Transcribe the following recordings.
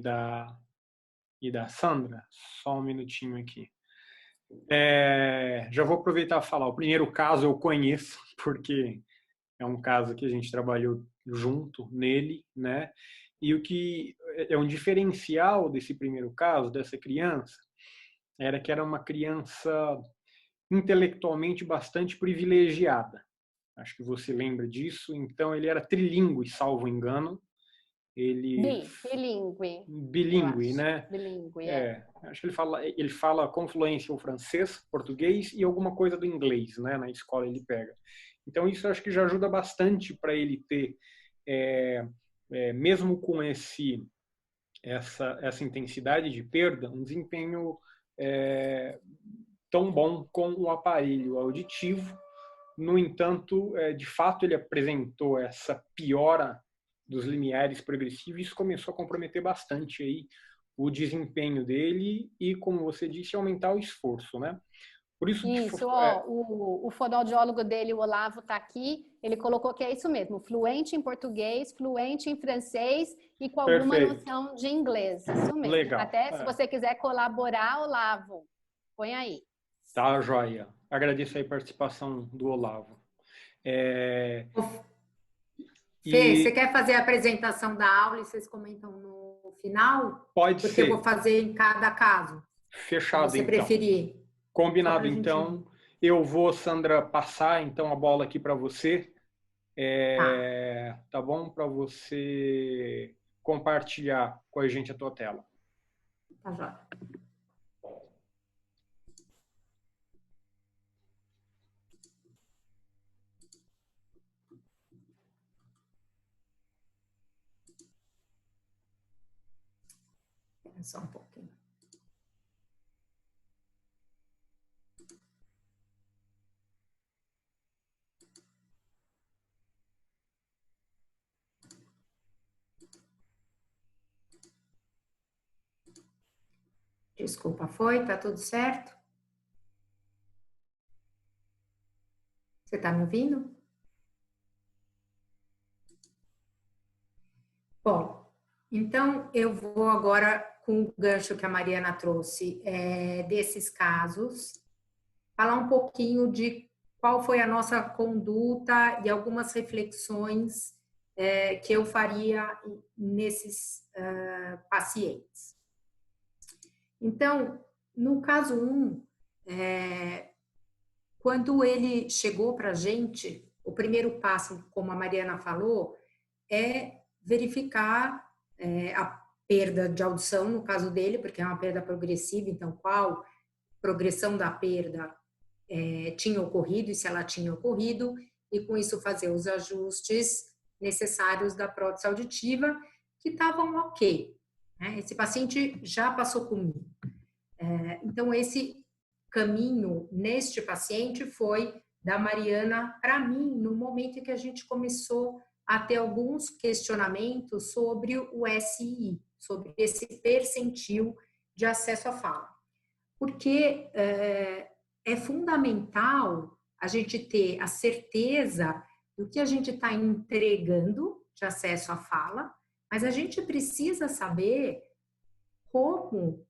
da, e da Sandra. Só um minutinho aqui. Já vou aproveitar e falar. O primeiro caso eu conheço, porque é um caso que a gente trabalhou junto nele, né? E o que é um diferencial desse primeiro caso, dessa criança, era que era uma criança intelectualmente bastante privilegiada. Acho que você lembra disso. Então, ele era trilíngue, salvo engano. Ele Bilíngue, eu bilíngue, acho. né? Bilíngue, Acho que ele fala com fluência o francês, português e alguma coisa do inglês, né? Na escola ele pega. Então, isso acho que já ajuda bastante para ele ter, mesmo com essa intensidade de perda, um desempenho tão bom com o aparelho auditivo. No entanto, de fato, ele apresentou essa piora dos limiares progressivos e isso começou a comprometer bastante aí o desempenho dele e, como você disse, aumentar o esforço, né? Por isso que Isso, ó, o fonoaudiólogo dele, o Olavo, está aqui. Ele colocou que é isso mesmo, fluente em português, fluente em francês e com alguma perfeito, noção de inglês. Isso mesmo. legal. Até se você quiser colaborar, Olavo, põe aí. Tá, joia. Agradeço aí a participação do Olavo. Fê, você quer fazer a apresentação da aula e vocês comentam no final? Pode Porque ser. eu vou fazer em cada caso. Fechado, se você então. preferir. Combinado, então. Eu vou, Sandra, passar então a bola aqui para você. Tá bom? Para você compartilhar com a gente a tua tela. Tá, joia. Só um pouquinho. Desculpa, foi? Tá tudo certo? Você tá me ouvindo? Bom, então eu vou agora com o gancho que a Mariana trouxe desses casos, falar um pouquinho de qual foi a nossa conduta e algumas reflexões que eu faria nesses pacientes. Então, no caso 1, quando ele chegou para a gente, o primeiro passo, como a Mariana falou, é verificar a perda de audição, no caso dele, porque é uma perda progressiva, então qual progressão da perda tinha ocorrido e se ela tinha ocorrido, e com isso fazer os ajustes necessários da prótese auditiva, que estavam ok. Né? Esse paciente já passou comigo. Então, esse caminho neste paciente foi da Mariana para mim, no momento em que a gente começou a ter alguns questionamentos sobre o SII, sobre esse percentil de acesso à fala. Porque é fundamental a gente ter a certeza do que a gente está entregando de acesso à fala, mas a gente precisa saber como,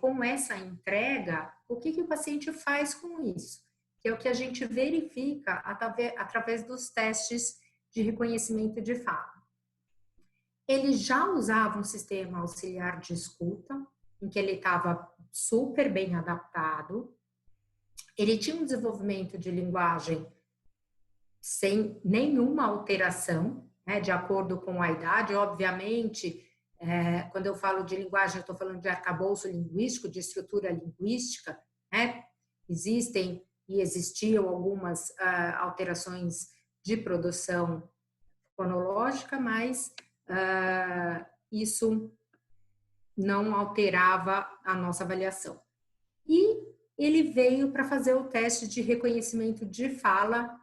com essa entrega, o que o paciente faz com isso, que é o que a gente verifica através dos testes de reconhecimento de fala. Ele já usava um sistema auxiliar de escuta, em que ele estava super bem adaptado. Ele tinha um desenvolvimento de linguagem sem nenhuma alteração, né, de acordo com a idade. Obviamente, quando eu falo de linguagem, eu estou falando de arcabouço linguístico, de estrutura linguística, né? Existem e existiam algumas alterações de produção fonológica, mas isso não alterava a nossa avaliação. E ele veio para fazer o teste de reconhecimento de fala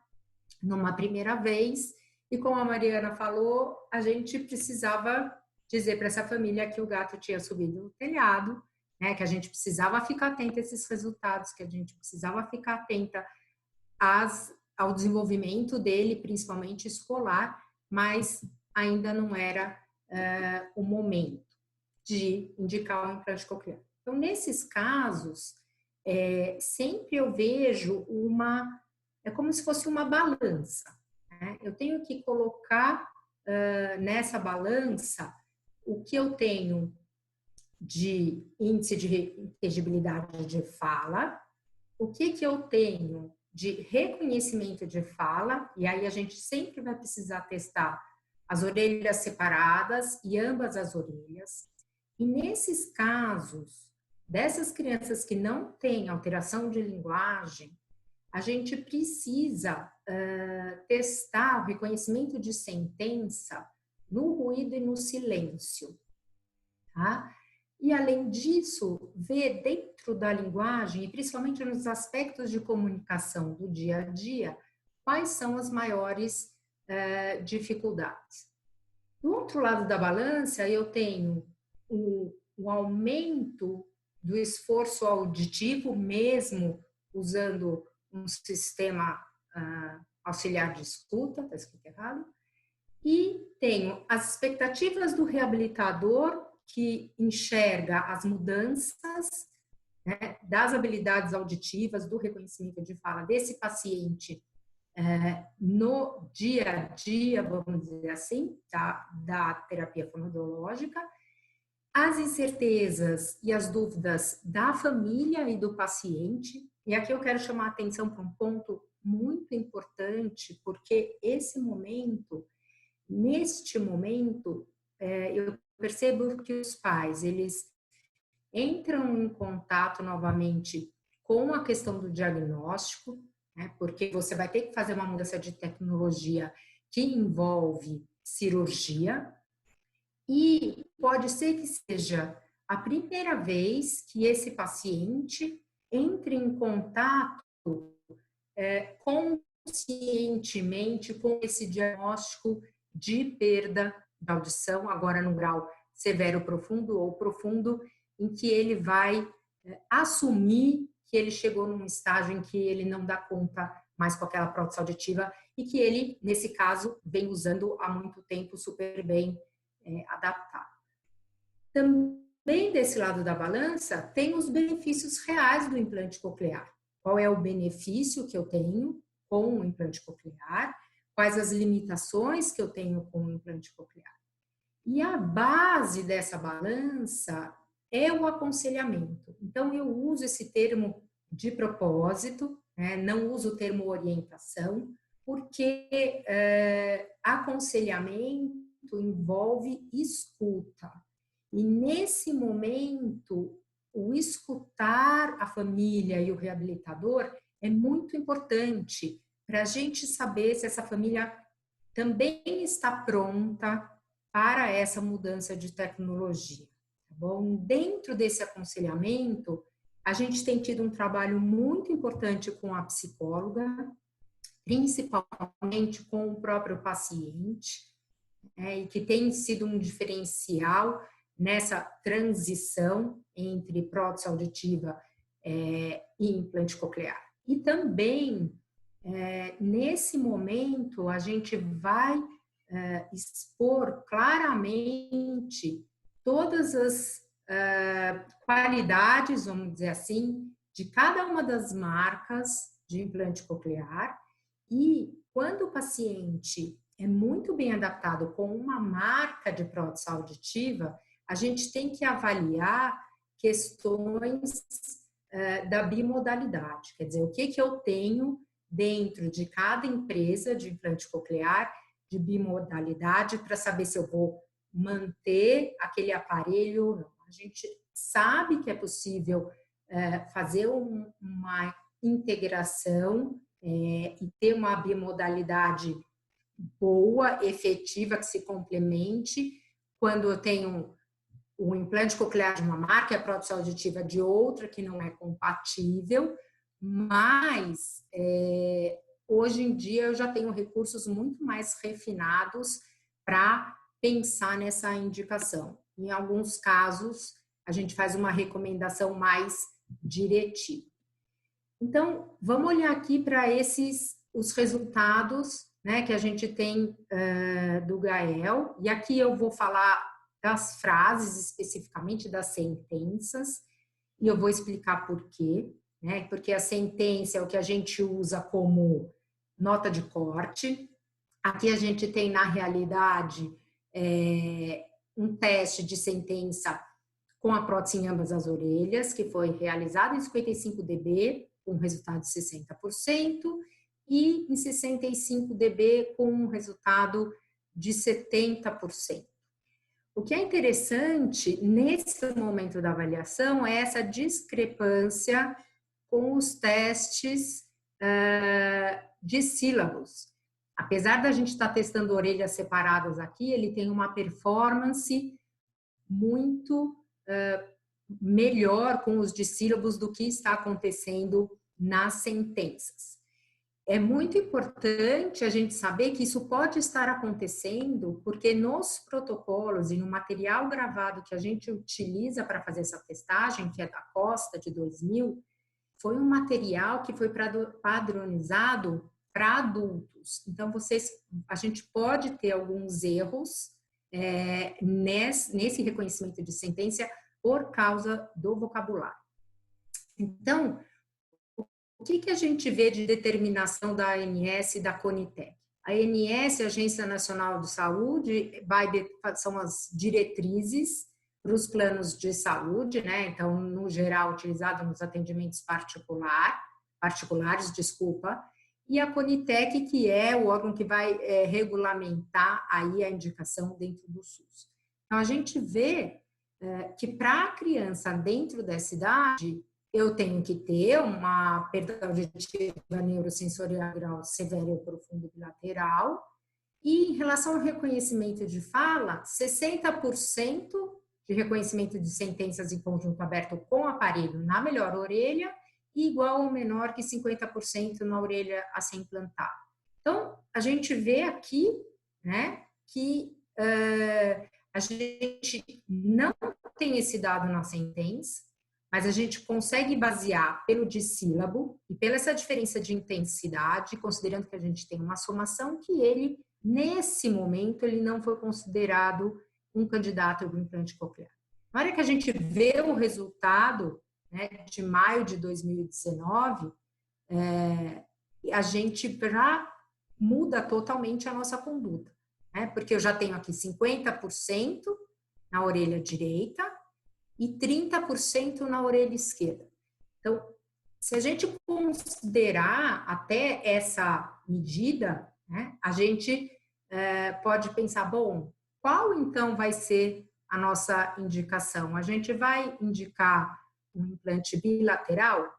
numa primeira vez, e como a Mariana falou, a gente precisava dizer para essa família que o gato tinha subido no telhado, né, que a gente precisava ficar atenta a esses resultados, que a gente precisava ficar atenta ao desenvolvimento dele, principalmente escolar, mas ainda não era o momento. de indicar um implante coclear. Então, nesses casos, sempre eu vejo é como se fosse uma balança, né? Eu tenho que colocar nessa balança o que eu tenho de índice de inteligibilidade de fala, o que eu tenho de reconhecimento de fala, e aí a gente sempre vai precisar testar as orelhas separadas e ambas as orelhas. E nesses casos, dessas crianças que não têm alteração de linguagem, a gente precisa testar o reconhecimento de sentença no ruído e no silêncio, tá? E, além disso, ver dentro da linguagem, e principalmente nos aspectos de comunicação do dia a dia, quais são as maiores dificuldades. Do outro lado da balança, eu tenho o aumento do esforço auditivo, mesmo usando um sistema auxiliar de escuta, está escrito errado, e tenho as expectativas do reabilitador, que enxerga as mudanças, né, das habilidades auditivas, do reconhecimento de fala desse paciente no dia a dia, vamos dizer assim, da terapia fonoaudiológica, as incertezas e as dúvidas da família e do paciente. E aqui eu quero chamar a atenção para um ponto muito importante, porque neste momento, eu percebo que os pais, eles entram em contato novamente com a questão do diagnóstico, né, porque você vai ter que fazer uma mudança de tecnologia que envolve cirurgia, e pode ser que seja a primeira vez que esse paciente entre em contato conscientemente com esse diagnóstico de perda da audição, agora no grau severo profundo ou profundo, em que ele vai assumir que ele chegou num estágio em que ele não dá conta mais com aquela prótese auditiva e que ele, nesse caso, vem usando há muito tempo super bem adaptado. Também desse lado da balança, tem os benefícios reais do implante coclear. Qual é o benefício que eu tenho com o implante coclear? Quais as limitações que eu tenho com o implante coclear? E a base dessa balança é o aconselhamento. Então, eu uso esse termo de propósito, né? Não uso o termo orientação, porque aconselhamento envolve escuta. E nesse momento, o escutar a família e o reabilitador é muito importante para a gente saber se essa família também está pronta para essa mudança de tecnologia. Tá bom? Dentro desse aconselhamento, a gente tem tido um trabalho muito importante com a psicóloga, principalmente com o próprio paciente, e que tem sido um diferencial nessa transição entre prótese auditiva e implante coclear. E também, nesse momento, a gente vai expor claramente todas as qualidades, vamos dizer assim, de cada uma das marcas de implante coclear. E quando o paciente é muito bem adaptado com uma marca de prótese auditiva, a gente tem que avaliar questões da bimodalidade. Quer dizer, o que eu tenho dentro de cada empresa de implante coclear de bimodalidade para saber se eu vou manter aquele aparelho ou não. A gente sabe que é possível fazer uma integração e ter uma bimodalidade boa, efetiva, que se complemente, quando eu tenho o implante coclear de uma marca e a prótese auditiva de outra que não é compatível, mas hoje em dia eu já tenho recursos muito mais refinados para pensar nessa indicação. Em alguns casos, a gente faz uma recomendação mais diretiva. Então, vamos olhar aqui para os resultados, né, que a gente tem do GAEL, e aqui eu vou falar das frases, especificamente das sentenças, e eu vou explicar por quê, né? Porque a sentença é o que a gente usa como nota de corte. Aqui a gente tem, na realidade, um teste de sentença com a prótese em ambas as orelhas, que foi realizado em 55 dB, com resultado de 60%, e em 65 dB, com um resultado de 70%. O que é interessante nesse momento da avaliação é essa discrepância com os testes de sílabos. Apesar da gente estar testando orelhas separadas aqui, ele tem uma performance muito melhor com os dissílabos do que está acontecendo nas sentenças. É muito importante a gente saber que isso pode estar acontecendo porque nos protocolos e no material gravado que a gente utiliza para fazer essa testagem, que é da Costa de 2000, foi um material que foi padronizado para adultos. Então, a gente pode ter alguns erros nesse reconhecimento de sentença por causa do vocabulário. Então, o que a gente vê de determinação da ANS e da CONITEC? A ANS, a Agência Nacional de Saúde, são as diretrizes para os planos de saúde, né? Então, no geral, utilizado nos atendimentos particulares, e a CONITEC, que é o órgão que vai regulamentar aí a indicação dentro do SUS. Então, a gente vê que para a criança dentro dessa idade, eu tenho que ter uma perda auditiva neurosensorial grau severo ou profundo bilateral, e em relação ao reconhecimento de fala, 60% de reconhecimento de sentenças em conjunto aberto com aparelho na melhor orelha, e igual ou menor que 50% na orelha a ser implantada. Então, a gente vê aqui, né, que a gente não tem esse dado na sentença, mas a gente consegue basear pelo dissílabo e pela essa diferença de intensidade, considerando que a gente tem uma somação que ele, nesse momento, ele não foi considerado um candidato ao implante coclear. Na hora que a gente vê o resultado, né, de maio de 2019, a gente já muda totalmente a nossa conduta, né? Porque eu já tenho aqui 50% na orelha direita e 30% na orelha esquerda. Então, se a gente considerar até essa medida, né, a gente pode pensar, bom, qual então vai ser a nossa indicação? A gente vai indicar um implante bilateral?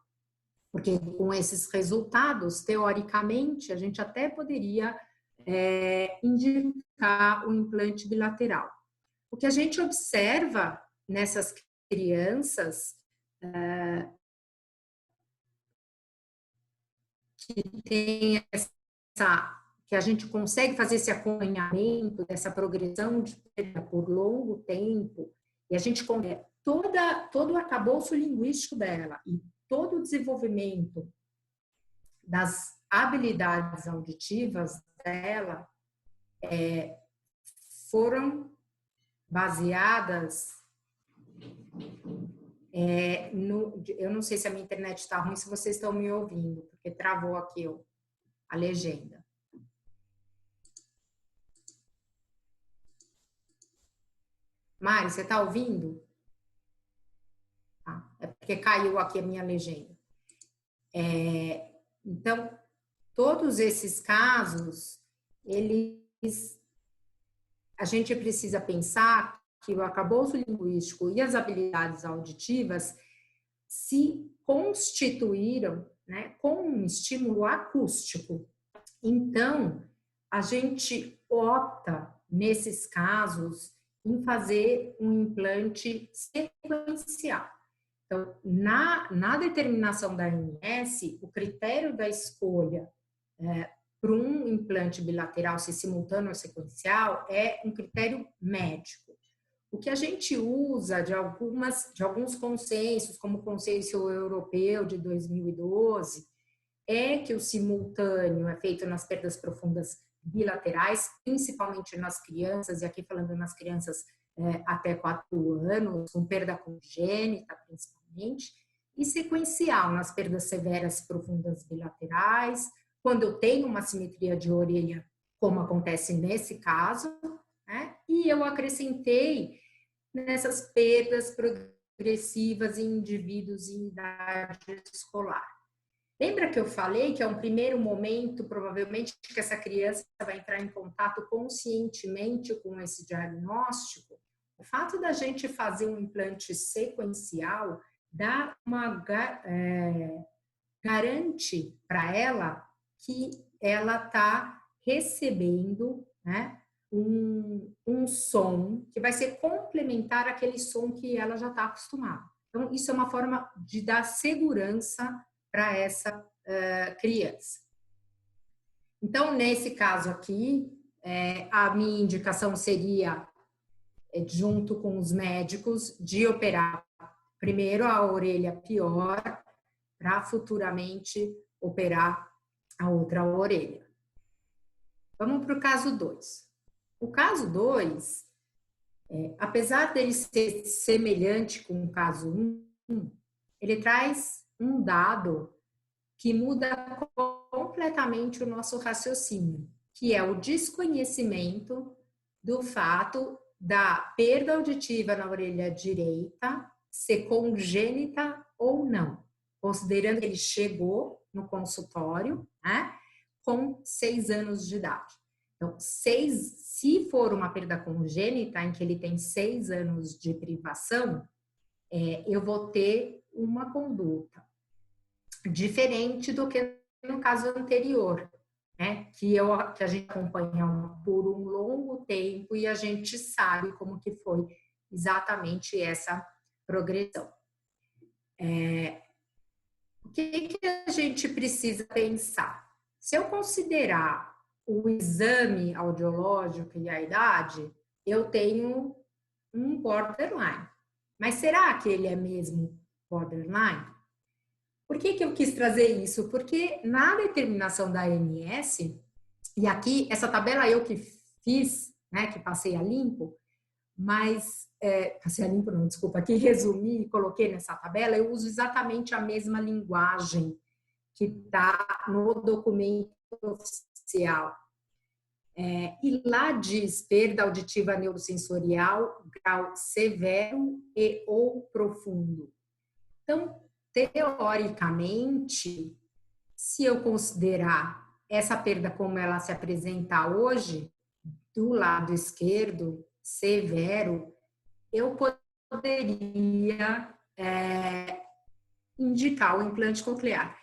Porque com esses resultados, teoricamente, a gente até poderia indicar o implante bilateral. O que a gente observa nessas crianças que tem que a gente consegue fazer esse acompanhamento dessa progressão de perda por longo tempo, e a gente todo o arcabouço linguístico dela e todo o desenvolvimento das habilidades auditivas dela foram baseadas eu não sei se a minha internet está ruim, se vocês estão me ouvindo, porque travou aqui a legenda. Mari, você está ouvindo? É porque caiu aqui a minha legenda. Então, todos esses casos, a gente precisa pensar que o arcabouço linguístico e as habilidades auditivas se constituíram, né, com um estímulo acústico. Então, a gente opta, nesses casos, em fazer um implante sequencial. Então, na determinação da ANS, o critério da escolha para um implante bilateral, se simultâneo ou sequencial, é um critério médico. O que a gente usa de alguns consensos, como o Consenso Europeu de 2012, é que o simultâneo é feito nas perdas profundas bilaterais, principalmente nas crianças, e aqui falando nas crianças até 4 anos, com perda congênita principalmente, e sequencial nas perdas severas profundas bilaterais, quando eu tenho uma simetria de orelha, como acontece nesse caso, né? E eu acrescentei nessas perdas progressivas em indivíduos em idade escolar. Lembra que eu falei que é um primeiro momento, provavelmente, que essa criança vai entrar em contato conscientemente com esse diagnóstico? O fato da gente fazer um implante sequencial dá garante para ela que ela está recebendo, né, um som que vai ser complementar àquele som que ela já está acostumada. Então, isso é uma forma de dar segurança para essa criança. Então, nesse caso aqui, a minha indicação seria, junto com os médicos, de operar primeiro a orelha pior, para futuramente operar a outra orelha. Vamos para o caso 2. O caso 2, apesar dele ser semelhante com o caso 1, ele traz um dado que muda completamente o nosso raciocínio, que é o desconhecimento do fato da perda auditiva na orelha direita ser congênita ou não, considerando que ele chegou no consultório, né, com 6 anos de idade. Então, se for uma perda congênita, em que ele tem 6 anos de privação, eu vou ter uma conduta diferente do que no caso anterior, né? Que a gente acompanha por um longo tempo e a gente sabe como que foi exatamente essa progressão. O que a gente precisa pensar? Se eu considerar o exame audiológico e a idade, eu tenho um borderline. Mas será que ele é mesmo borderline? Por que eu quis trazer isso? Porque na determinação da ANS, e aqui essa tabela eu que fiz, né, que passei a limpo, mas passei a limpo não, desculpa, aqui resumi e coloquei nessa tabela, eu uso exatamente a mesma linguagem que está no documento oficial. E lá diz perda auditiva neurosensorial, grau severo e ou profundo. Então, teoricamente, se eu considerar essa perda como ela se apresenta hoje, do lado esquerdo, severo, eu poderia indicar o implante coclear.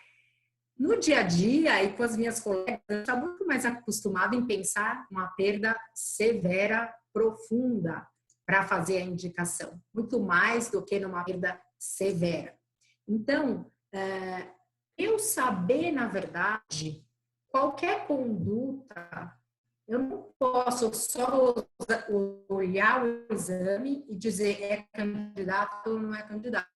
No dia a dia e com as minhas colegas, eu estou muito mais acostumada em pensar uma perda severa, profunda, para fazer a indicação, muito mais do que numa perda severa. Então, eu saber, na verdade, qualquer conduta, eu não posso só olhar o exame e dizer é candidato ou não é candidato.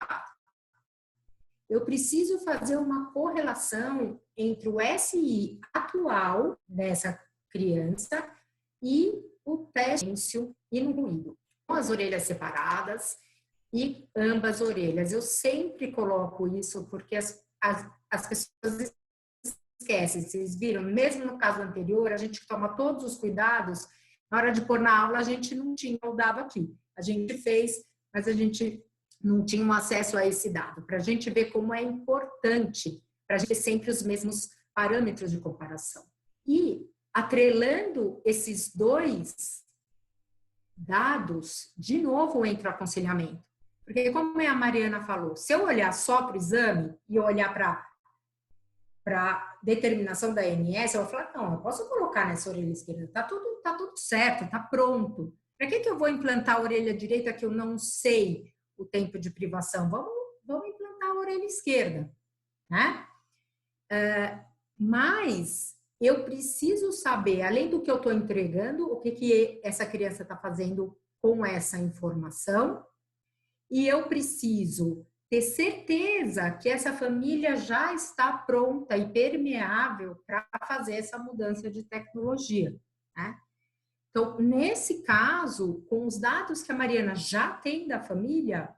Eu preciso fazer uma correlação entre o SI atual dessa criança e o teste e no ruído, com as orelhas separadas e ambas orelhas. Eu sempre coloco isso porque as pessoas esquecem. Vocês viram? Mesmo no caso anterior, a gente toma todos os cuidados. Na hora de pôr na aula, a gente não tinha o dado aqui. A gente fez, mas a gente não tinha um acesso a esse dado. Para a gente ver como é importante, para a gente ter sempre os mesmos parâmetros de comparação. E, atrelando esses dois dados, de novo entra o aconselhamento. Porque, como a Mariana falou, se eu olhar só para o exame e eu olhar para determinação da ANS, eu vou falar, não, eu posso colocar nessa orelha esquerda, tá tudo certo, tá pronto. Para que eu vou implantar a orelha direita que eu não sei o tempo de privação? Vamos implantar a orelha esquerda, né? Mas eu preciso saber, além do que eu estou entregando, o que essa criança está fazendo com essa informação, e eu preciso ter certeza que essa família já está pronta e permeável para fazer essa mudança de tecnologia, né? Então, nesse caso, com os dados que a Mariana já tem da família,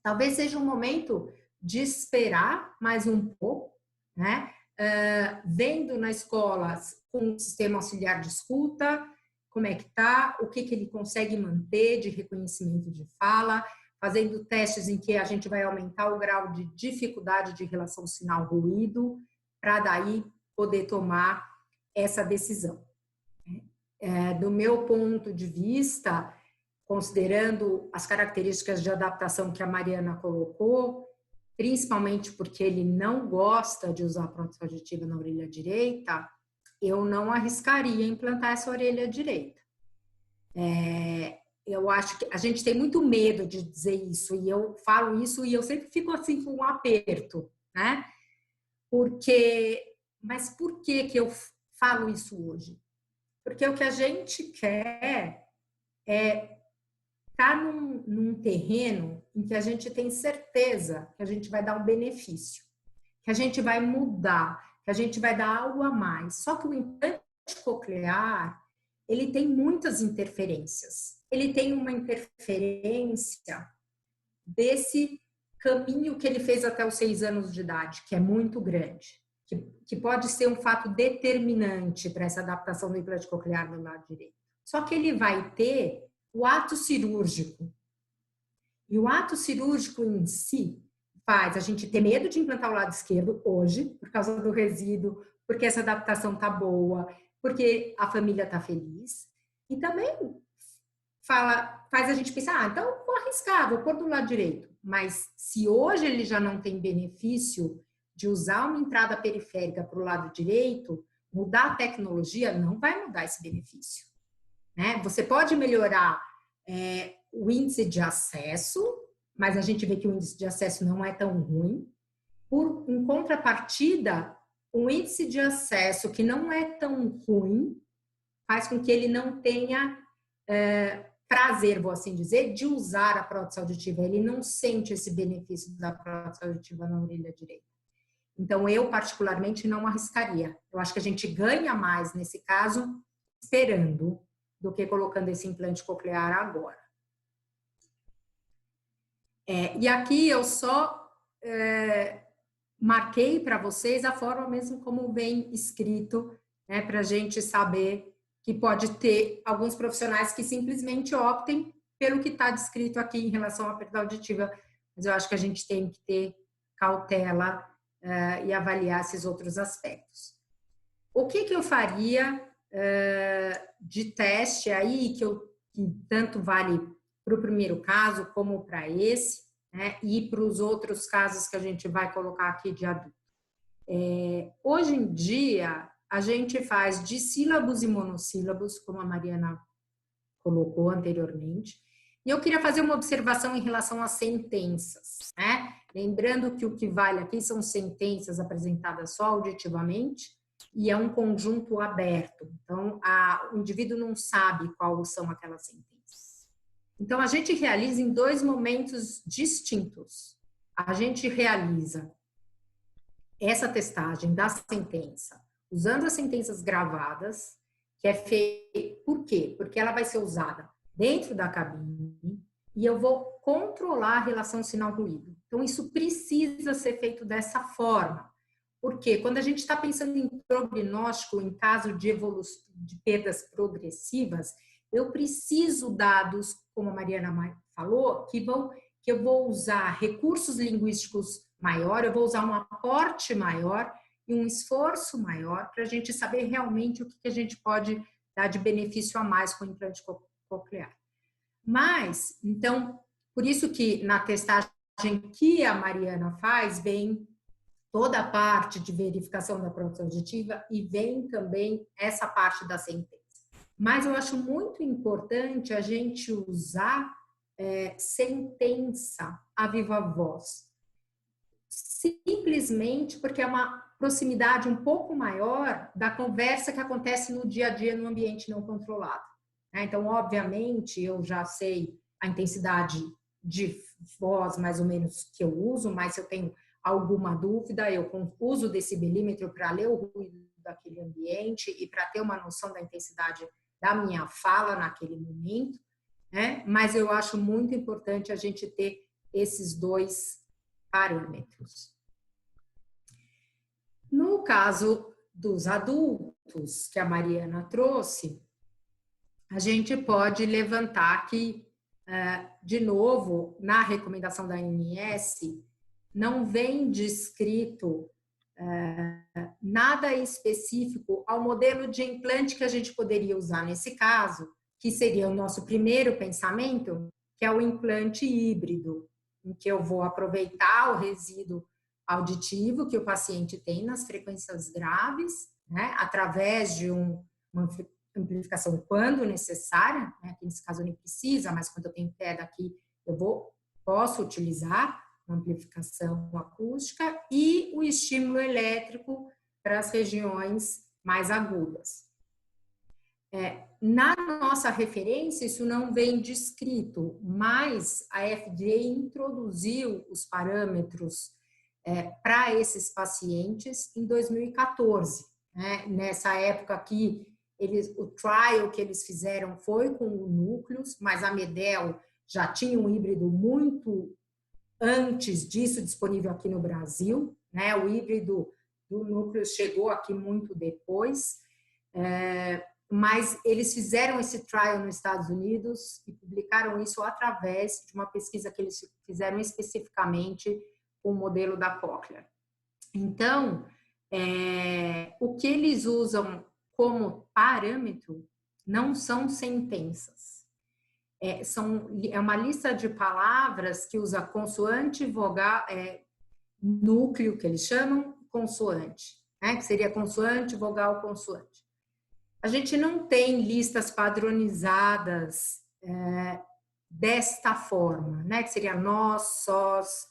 talvez seja um momento de esperar mais um pouco, né? Vendo na escola com o sistema auxiliar de escuta, como é que tá, o que ele consegue manter de reconhecimento de fala, fazendo testes em que a gente vai aumentar o grau de dificuldade de relação sinal-ruído, para daí poder tomar essa decisão. Do meu ponto de vista, considerando as características de adaptação que a Mariana colocou, principalmente porque ele não gosta de usar a prótese auditiva na orelha direita, eu não arriscaria implantar essa orelha direita. Eu acho que a gente tem muito medo de dizer isso, e eu falo isso e eu sempre fico assim com um aperto, né? Mas por que eu falo isso hoje? Porque o que a gente quer é estar num terreno em que a gente tem certeza que a gente vai dar um benefício, que a gente vai mudar, que a gente vai dar algo a mais. Só que o implante coclear, ele tem muitas interferências. Ele tem uma interferência desse caminho que ele fez até os 6 anos de idade, que é muito grande, que pode ser um fato determinante para essa adaptação do implante coclear no lado direito. Só que ele vai ter o ato cirúrgico. E o ato cirúrgico em si faz a gente ter medo de implantar o lado esquerdo hoje, por causa do resíduo, porque essa adaptação tá boa, porque a família tá feliz. E também faz a gente pensar, então vou arriscar, vou pôr do lado direito. Mas se hoje ele já não tem benefício de usar uma entrada periférica para o lado direito, mudar a tecnologia não vai mudar esse benefício. Né? Você pode melhorar o índice de acesso, mas a gente vê que o índice de acesso não é tão ruim. Em contrapartida, o índice de acesso que não é tão ruim faz com que ele não tenha prazer, vou assim dizer, de usar a prótese auditiva. Ele não sente esse benefício da prótese auditiva na orelha direita. Então, eu particularmente não arriscaria. Eu acho que a gente ganha mais nesse caso esperando do que colocando esse implante coclear agora. E aqui eu só marquei para vocês a forma mesmo como vem escrito, né, para a gente saber que pode ter alguns profissionais que simplesmente optem pelo que está descrito aqui em relação à perda auditiva, mas eu acho que a gente tem que ter cautela e avaliar esses outros aspectos. O que eu faria de teste aí, que tanto vale para o primeiro caso como para esse, né, e para os outros casos que a gente vai colocar aqui de adulto. Hoje em dia, a gente faz dissílabos e monossílabos, como a Mariana colocou anteriormente, e eu queria fazer uma observação em relação às sentenças, né? Lembrando que o que vale aqui são sentenças apresentadas só auditivamente, e é um conjunto aberto. Então, o indivíduo não sabe quais são aquelas sentenças. Então, a gente realiza em 2 momentos distintos. A gente realiza essa testagem da sentença usando as sentenças gravadas, que é feita... Por quê? Porque ela vai ser usada dentro da cabine e eu vou controlar a relação sinal-ruído. Então, isso precisa ser feito dessa forma. Porque quando a gente está pensando em prognóstico, em caso de perdas progressivas, eu preciso dados, como a Mariana falou, que eu vou usar recursos linguísticos maior, eu vou usar um aporte maior e um esforço maior para a gente saber realmente o que a gente pode dar de benefício a mais com o implante coclear. Mas, então, por isso que na testagem que a Mariana faz, vem toda a parte de verificação da prótese auditiva e vem também essa parte da sentença. Mas eu acho muito importante a gente usar sentença a viva voz. Simplesmente porque é uma proximidade um pouco maior da conversa que acontece no dia a dia no ambiente não controlado. Então, obviamente, eu já sei a intensidade de voz mais ou menos que eu uso, mas se eu tenho alguma dúvida, eu uso o decibelímetro para ler o ruído daquele ambiente e para ter uma noção da intensidade da minha fala naquele momento, né? Mas eu acho muito importante a gente ter esses dois parâmetros. No caso dos adultos, que a Mariana trouxe, a gente pode levantar aqui, de novo, na recomendação da ANS, não vem descrito nada específico ao modelo de implante que a gente poderia usar nesse caso, que seria o nosso primeiro pensamento, que é o implante híbrido, em que eu vou aproveitar o resíduo auditivo que o paciente tem nas frequências graves, né, através de uma amplificação quando necessária, né, que nesse caso nem precisa, mas quando eu tenho queda aqui, posso utilizar uma amplificação acústica e o estímulo elétrico para as regiões mais agudas. Na nossa referência, isso não vem descrito, mas a FDA introduziu os parâmetros para esses pacientes em 2014. Né? Nessa época aqui, o trial que eles fizeram foi com o núcleos, mas a Medel já tinha um híbrido muito antes disso disponível aqui no Brasil. Né? O híbrido do núcleo chegou aqui muito depois, mas eles fizeram esse trial nos Estados Unidos e publicaram isso através de uma pesquisa que eles fizeram especificamente com o modelo da Cochlear. Então, o que eles usam como parâmetro não são sentenças. É uma lista de palavras que usa consoante, vogal, núcleo, que eles chamam, consoante, né? Que seria consoante, vogal, consoante. A gente não tem listas padronizadas desta forma, né? Que seria nós, sós,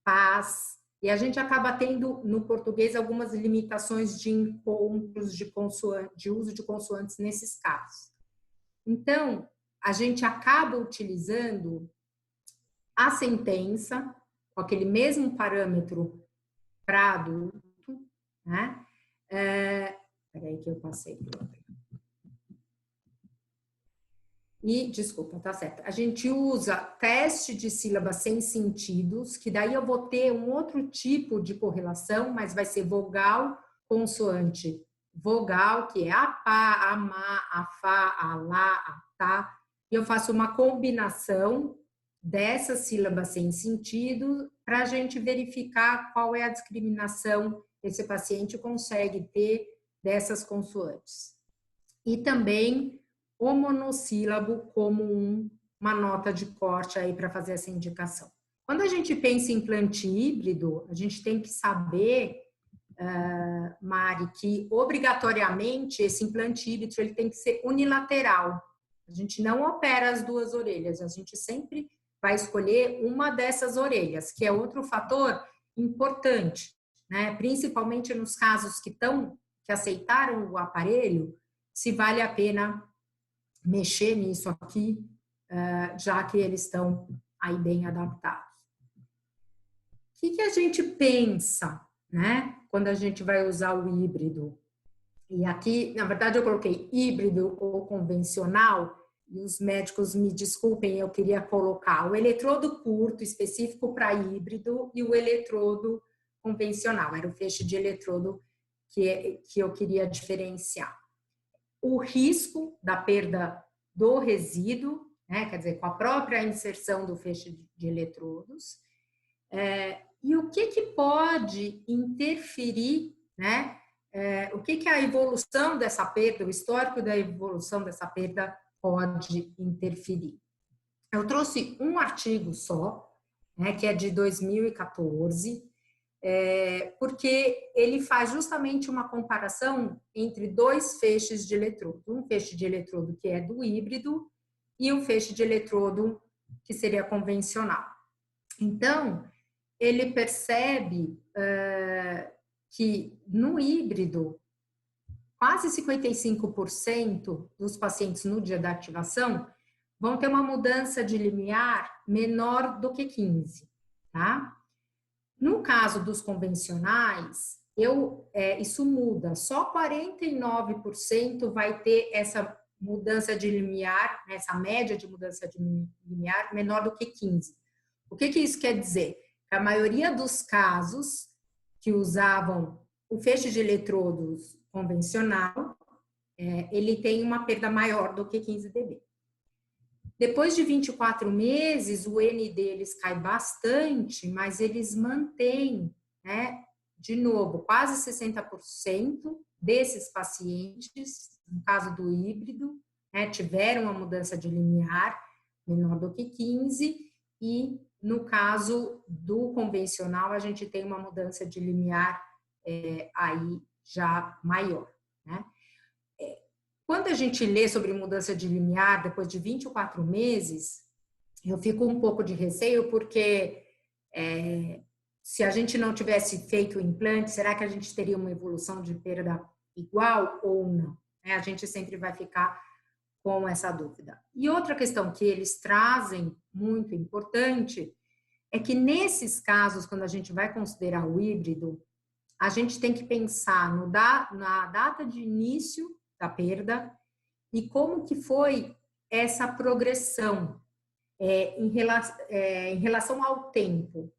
paz. E a gente acaba tendo, no português, algumas limitações de encontros de consoante, de uso de consoantes nesses casos. Então, a gente acaba utilizando a sentença, com aquele mesmo parâmetro para adulto, né? Peraí que eu passei por outra. E, desculpa, tá certo. A gente usa teste de sílabas sem sentidos, que daí eu vou ter um outro tipo de correlação, mas vai ser vogal, consoante, vogal, que é a pá, a má, a fá, a lá, a tá. E eu faço uma combinação dessas sílabas sem sentido para a gente verificar qual é a discriminação que esse paciente consegue ter dessas consoantes. E também o monossílabo como uma nota de corte aí para fazer essa indicação. Quando a gente pensa em implante híbrido, a gente tem que saber, Mari, que obrigatoriamente esse implante híbrido ele tem que ser unilateral. A gente não opera as duas orelhas, a gente sempre vai escolher uma dessas orelhas, que é outro fator importante, né? Principalmente nos casos que aceitaram o aparelho, se vale a pena mexer nisso aqui, já que eles estão aí bem adaptados. O que a gente pensa, né, quando a gente vai usar o híbrido? E aqui, na verdade, eu coloquei híbrido ou convencional, e os médicos me desculpem, eu queria colocar o eletrodo curto, específico para híbrido, e o eletrodo convencional, era o feixe de eletrodo que eu queria diferenciar. O risco da perda do resíduo, né, quer dizer, com a própria inserção do feixe de eletrodos, e o que pode interferir, né, o que a evolução dessa perda, o histórico da evolução dessa perda pode interferir. Eu trouxe um artigo só, né, que é de 2014, porque ele faz justamente uma comparação entre dois feixes de eletrodo. Um feixe de eletrodo que é do híbrido e um feixe de eletrodo que seria convencional. Então, ele percebe que no híbrido, quase 55% dos pacientes no dia da ativação vão ter uma mudança de limiar menor do que 15, tá? No caso dos convencionais, isso muda. Só 49% vai ter essa mudança de limiar, essa média de mudança de limiar menor do que 15. O que isso quer dizer? A maioria dos casos que usavam o feixe de eletrodos convencional, ele tem uma perda maior do que 15 dB. Depois de 24 meses, o N deles cai bastante, mas eles mantêm, né, de novo, quase 60% desses pacientes, no caso do híbrido, né, tiveram uma mudança de limiar menor do que 15, e no caso do convencional, a gente tem uma mudança de limiar aí já maior, né? Quando a gente lê sobre mudança de limiar depois de 24 meses, eu fico um pouco de receio, porque se a gente não tivesse feito o implante, será que a gente teria uma evolução de perda igual ou não? A gente sempre vai ficar com essa dúvida. E outra questão que eles trazem, muito importante, é que nesses casos, quando a gente vai considerar o híbrido, a gente tem que pensar na data de início da perda e como que foi essa progressão em relação ao tempo,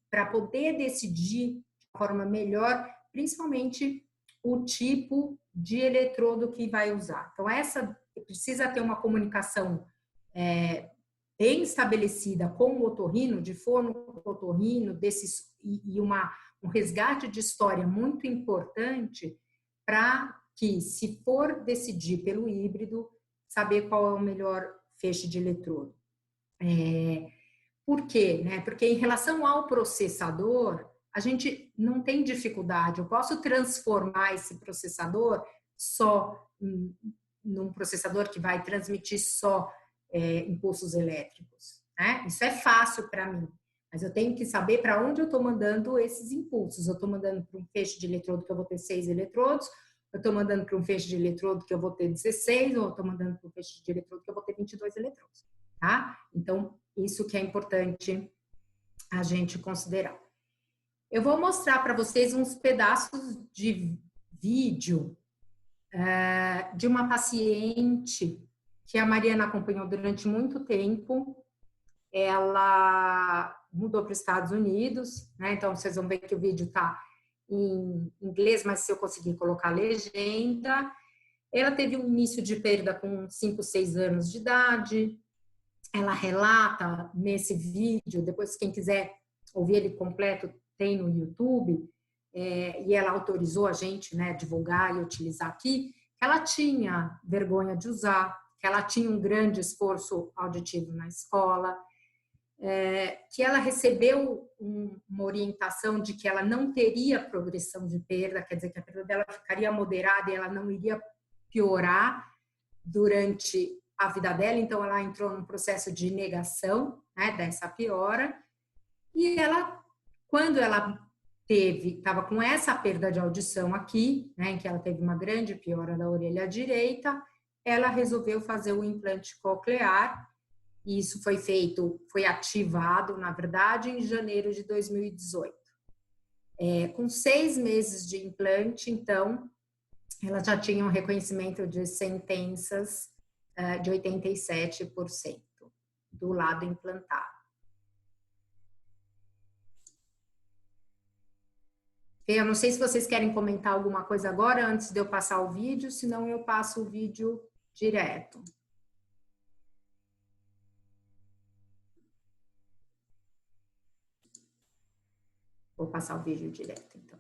para poder decidir de forma melhor, principalmente o tipo de eletrodo que vai usar. Então, precisa ter uma comunicação bem estabelecida com o otorrino, de fono otorrino, um resgate de história muito importante, para que, se for decidir pelo híbrido, saber qual é o melhor feixe de eletrodo. Por quê? Porque em relação ao processador, a gente não tem dificuldade. Eu posso transformar esse processador só num processador que vai transmitir só impulsos elétricos, né? Isso é fácil para mim, mas eu tenho que saber para onde eu estou mandando esses impulsos. Eu estou mandando para um feixe de eletrodo que eu vou ter 6 eletrodos, eu estou mandando para um feixe de eletrodo que eu vou ter 16, ou eu estou mandando para um feixe de eletrodo que eu vou ter 22 eletrodos, tá? Então, isso que é importante a gente considerar. Eu vou mostrar para vocês uns pedaços de vídeo de uma paciente que a Mariana acompanhou durante muito tempo. Ela mudou para os Estados Unidos, né? Então vocês vão ver que o vídeo está em inglês, mas se eu conseguir colocar a legenda. Ela teve um início de perda com 5, 6 anos de idade. Ela relata nesse vídeo, depois quem quiser ouvir ele completo, tem no YouTube, e ela autorizou a gente, né, divulgar e utilizar aqui, que ela tinha vergonha de usar, que ela tinha um grande esforço auditivo na escola, que ela recebeu uma orientação de que ela não teria progressão de perda, quer dizer, que a perda dela ficaria moderada e ela não iria piorar durante a vida dela. Então, ela entrou num processo de negação, né, dessa piora, e ela, quando ela estava com essa perda de audição aqui, né, em que ela teve uma grande piora da orelha direita, ela resolveu fazer o implante coclear, e isso foi ativado, na verdade, em janeiro de 2018. Com 6 meses de implante, então, ela já tinha um reconhecimento de sentenças de 87% do lado implantado. Eu não sei se vocês querem comentar alguma coisa agora, antes de eu passar o vídeo, senão eu passo o vídeo direto. Vou passar o vídeo direto, então.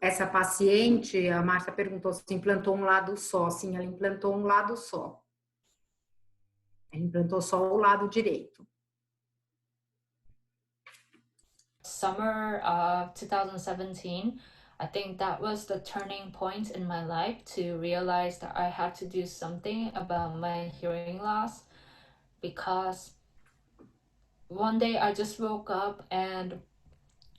Essa paciente, a Marta perguntou se implantou um lado só. Sim, ela implantou um lado só. Ela implantou só o lado direito. Summer of 2017, I think that was the turning point in my life to realize that I had to do something about my hearing loss, because one day I just woke up and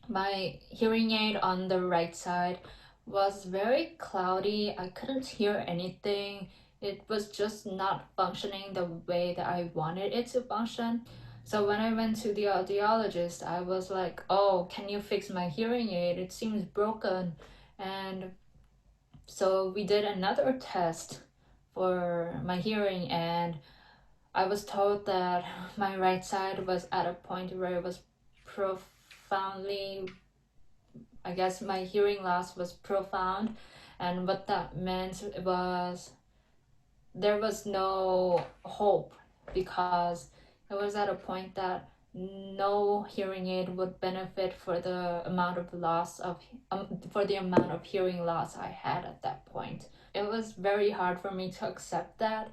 my hearing aid on the right side was very cloudy. I couldn't hear anything. It was just not functioning the way that I wanted it to function. So when I went to the audiologist, I was like, "Oh, can you fix my hearing aid? It seems broken." And so we did another test for my hearing, and I was told that my right side was at a point where it was profoundly, I guess my hearing loss was profound. And what that meant was there was no hope, because it was at a point that no hearing aid would benefit for the amount of loss of for the amount of hearing loss I had at that point. It was very hard for me to accept that,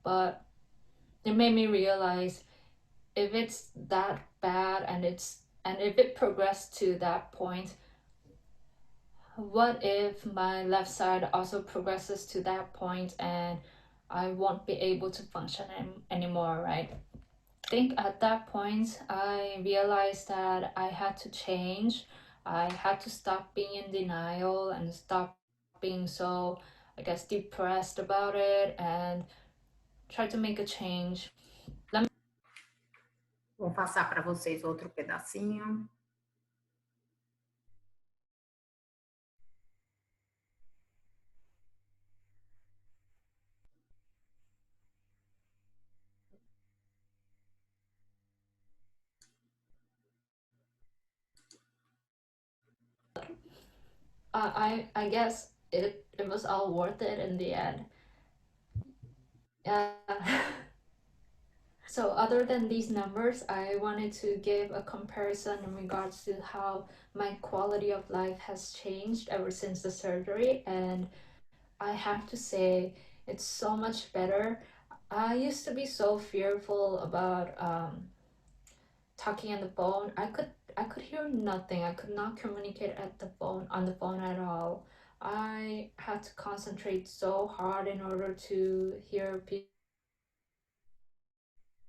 but it made me realize, if it's that bad and if it progressed to that point, what if my left side also progresses to that point and I won't be able to function anymore, right? I think at that point I realized that I had to change. I had to stop being in denial and stop being so, I guess, depressed about it, and try to make a change. Vou passar para vocês outro pedacinho. I guess it was all worth it in the end. So other than these numbers, I wanted to give a comparison in regards to how my quality of life has changed ever since the surgery, and I have to say it's so much better. I used to be so fearful about talking on the phone. I could hear nothing. I could not communicate on the phone at all. I had to concentrate so hard in order to hear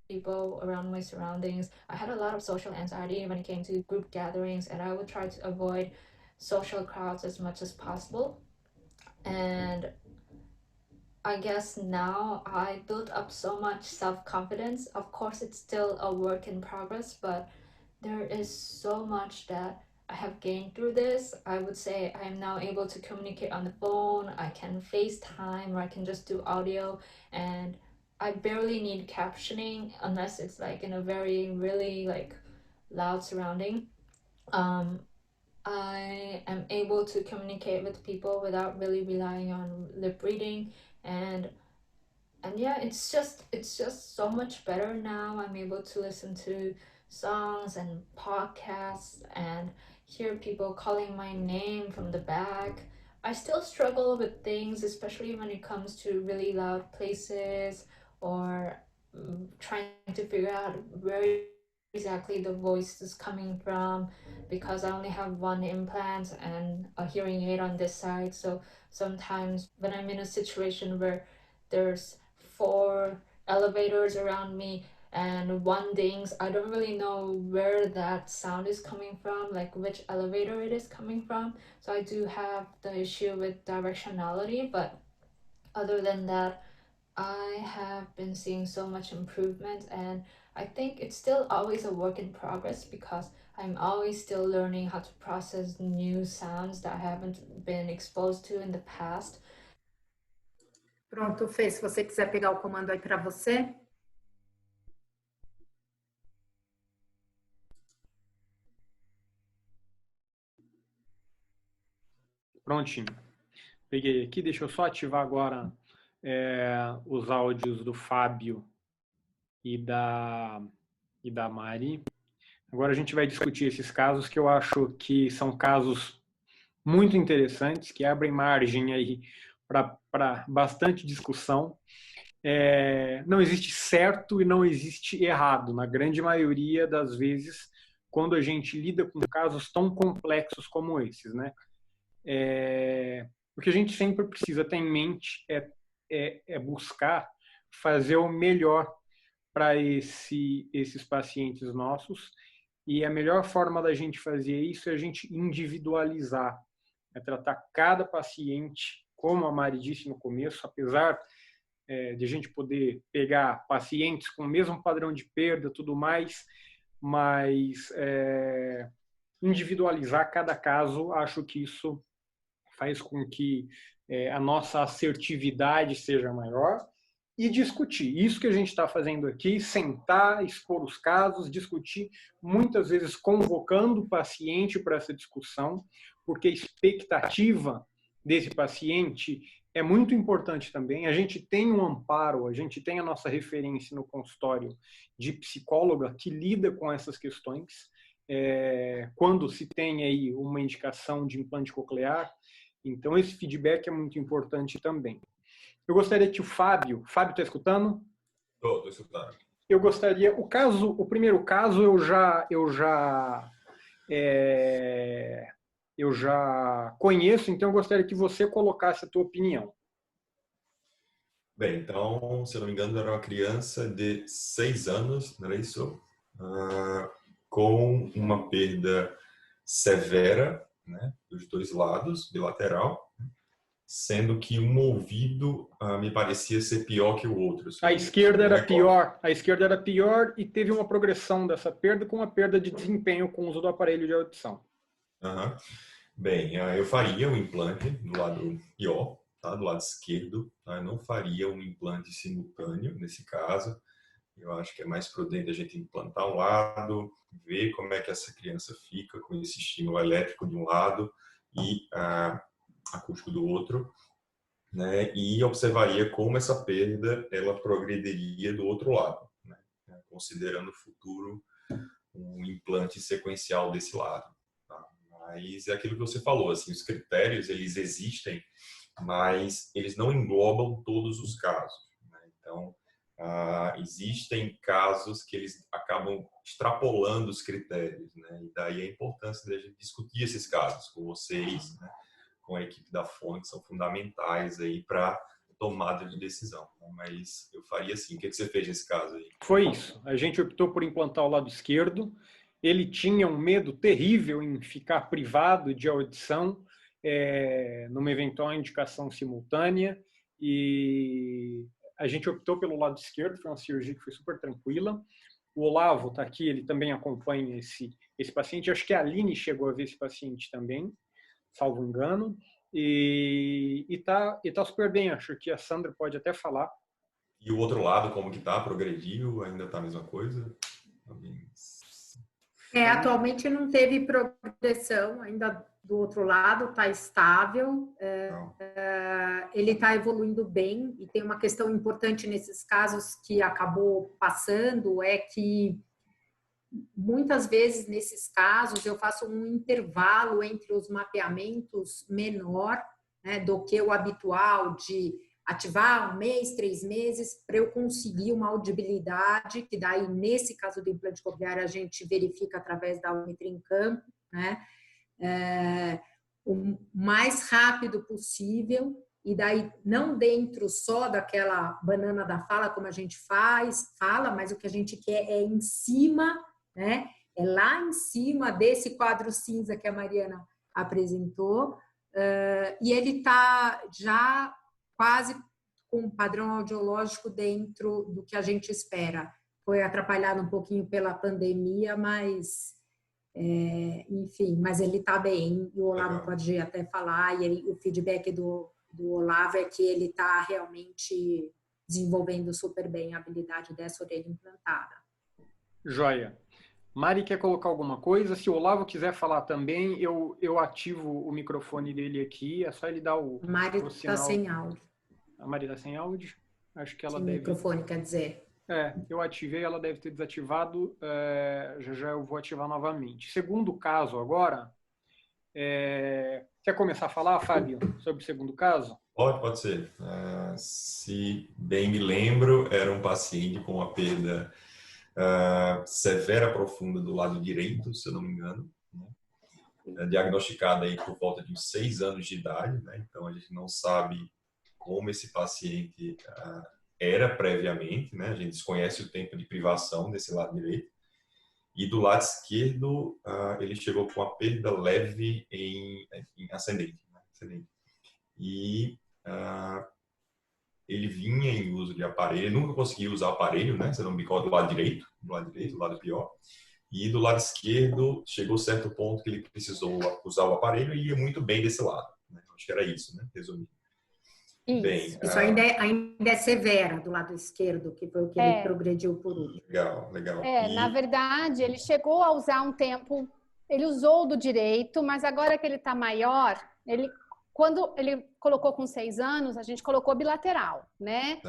people around my surroundings. I had a lot of social anxiety when it came to group gatherings, and I would try to avoid social crowds as much as possible. And I guess now I built up so much self-confidence. Of course, it's still a work in progress, but there is so much that I have gained through this. I would say I am now able to communicate on the phone. I can FaceTime, or I can just do audio, and I barely need captioning unless it's like in a very really like loud surrounding. Um, I am able to communicate with people without really relying on lip reading, and yeah, it's just so much better now. I'm able to listen to songs and podcasts and hear people calling my name from the back. I still struggle with things, especially when it comes to really loud places, or trying to figure out where exactly the voice is coming from, because I only have one implant and a hearing aid on this side. So sometimes when I'm in a situation where there's four elevators around me and one dings, I don't really know where that sound is coming from, like which elevator it is coming from. So I do have the issue with directionality, but other than that, I have been seeing so much improvement, and I think it's still always a work in progress, because I'm always still learning how to process new sounds that I haven't been exposed to in the past. Pronto, Fê, se você quiser pegar o comando aí para você. Prontinho. Peguei aqui, deixa eu só ativar agora os áudios do Fábio e da Mari. Agora a gente vai discutir esses casos, que eu acho que são casos muito interessantes, que abrem margem aí para bastante discussão. Não existe certo e não existe errado, na grande maioria das vezes, quando a gente lida com casos tão complexos como esses, né? o que a gente sempre precisa ter em mente é buscar fazer o melhor para esses pacientes nossos. E a melhor forma da gente fazer isso é a gente individualizar, é tratar cada paciente, como a Mari disse no começo, apesar de a gente poder pegar pacientes com o mesmo padrão de perda, tudo mais, mas individualizar cada caso, acho que isso faz com que a nossa assertividade seja maior e discutir. Isso que a gente está fazendo aqui, sentar, expor os casos, discutir, muitas vezes convocando o paciente para essa discussão, porque a expectativa desse paciente é muito importante também. A gente tem um amparo, a gente tem a nossa referência no consultório de psicóloga que lida com essas questões, quando se tem aí uma indicação de implante coclear. Então, esse feedback é muito importante também. Eu gostaria que o Fábio está escutando? Estou escutando. Eu gostaria, o primeiro caso eu já conheço, então eu gostaria que você colocasse a tua opinião. Bem, então, se eu não me engano, era uma criança de 6 anos, não era isso? Com uma perda severa, né, dos 2 lados, bilateral, sendo que um ouvido me parecia ser pior que o outro. A esquerda era pior e teve uma progressão dessa perda com uma perda de desempenho com o uso do aparelho de audição. Bem, eu faria um implante do lado pior, tá? Do lado esquerdo. Tá? Eu não faria um implante simultâneo nesse caso. Eu acho que é mais prudente a gente implantar um lado, ver como é que essa criança fica com esse estímulo elétrico de um lado e acústico do outro, né? E observaria como essa perda ela progrediria do outro lado, né? Considerando o futuro um implante sequencial desse lado. Tá? Mas é aquilo que você falou, assim, os critérios eles existem, mas eles não englobam todos os casos, né? Então existem casos que eles acabam extrapolando os critérios, né? E daí a importância de a gente discutir esses casos com vocês, né? Com a equipe da FON, que são fundamentais aí para tomada de decisão. Mas eu faria assim. O que você fez nesse caso aí? Foi isso. A gente optou por implantar o lado esquerdo. Ele tinha um medo terrível em ficar privado de audição numa eventual indicação simultânea e a gente optou pelo lado esquerdo. Foi uma cirurgia que foi super tranquila. O Olavo está aqui, ele também acompanha esse paciente. Acho que a Aline chegou a ver esse paciente também, salvo engano, e tá super bem. Acho que a Sandra pode até falar. E o outro lado, como que tá? Progrediu? Ainda tá a mesma coisa? Atualmente não teve progressão ainda do outro lado, tá estável, ele tá evoluindo bem, e tem uma questão importante nesses casos que acabou passando, é que muitas vezes, nesses casos, eu faço um intervalo entre os mapeamentos menor, né, do que o habitual de ativar 1 mês, 3 meses, para eu conseguir uma audibilidade, que daí, nesse caso do implante coclear, a gente verifica através da audiometria em campo, né, o mais rápido possível, e daí não dentro só daquela banana da fala, como a gente fala, mas o que a gente quer é em cima, né? É lá em cima desse quadro cinza que a Mariana apresentou, e ele está já quase com um padrão audiológico dentro do que a gente espera. Foi atrapalhado um pouquinho pela pandemia, mas enfim, mas ele está bem, e o Olavo pode até falar, e aí, o feedback do Olavo é que ele está realmente desenvolvendo super bem a habilidade dessa orelha implantada. Joia. Mari quer colocar alguma coisa? Se o Olavo quiser falar também, eu ativo o microfone dele aqui, é só ele dar o Mari está sem áudio. A Mari está sem áudio? Acho que ela sem deve... microfone, quer dizer. Eu ativei, ela deve ter desativado, já eu vou ativar novamente. Segundo caso agora, quer começar a falar, Fábio, sobre o segundo caso? Pode ser. Se bem me lembro, era um paciente com uma perda severa, profunda do lado direito, se eu não me engano, né? diagnosticada aí por volta de uns 6 anos de idade, né? Então a gente não sabe como esse paciente era previamente, né? A gente desconhece o tempo de privação desse lado direito. E do lado esquerdo, ele chegou com a perda leve em ascendente, né? Ascendente. E ele vinha em uso de aparelho, ele nunca conseguia usar o aparelho, né? Sendo um bicó do lado direito, do lado pior. E do lado esquerdo, chegou a certo ponto que ele precisou usar o aparelho e ia muito bem desse lado, né? Acho que era isso, né? Resumindo. Bem, isso ainda é severa do lado esquerdo, que foi o que ele progrediu por último. Legal, legal. Na verdade, ele chegou a usar um tempo, ele usou do direito, mas agora que ele está maior, quando ele colocou com 6 anos, a gente colocou bilateral, né?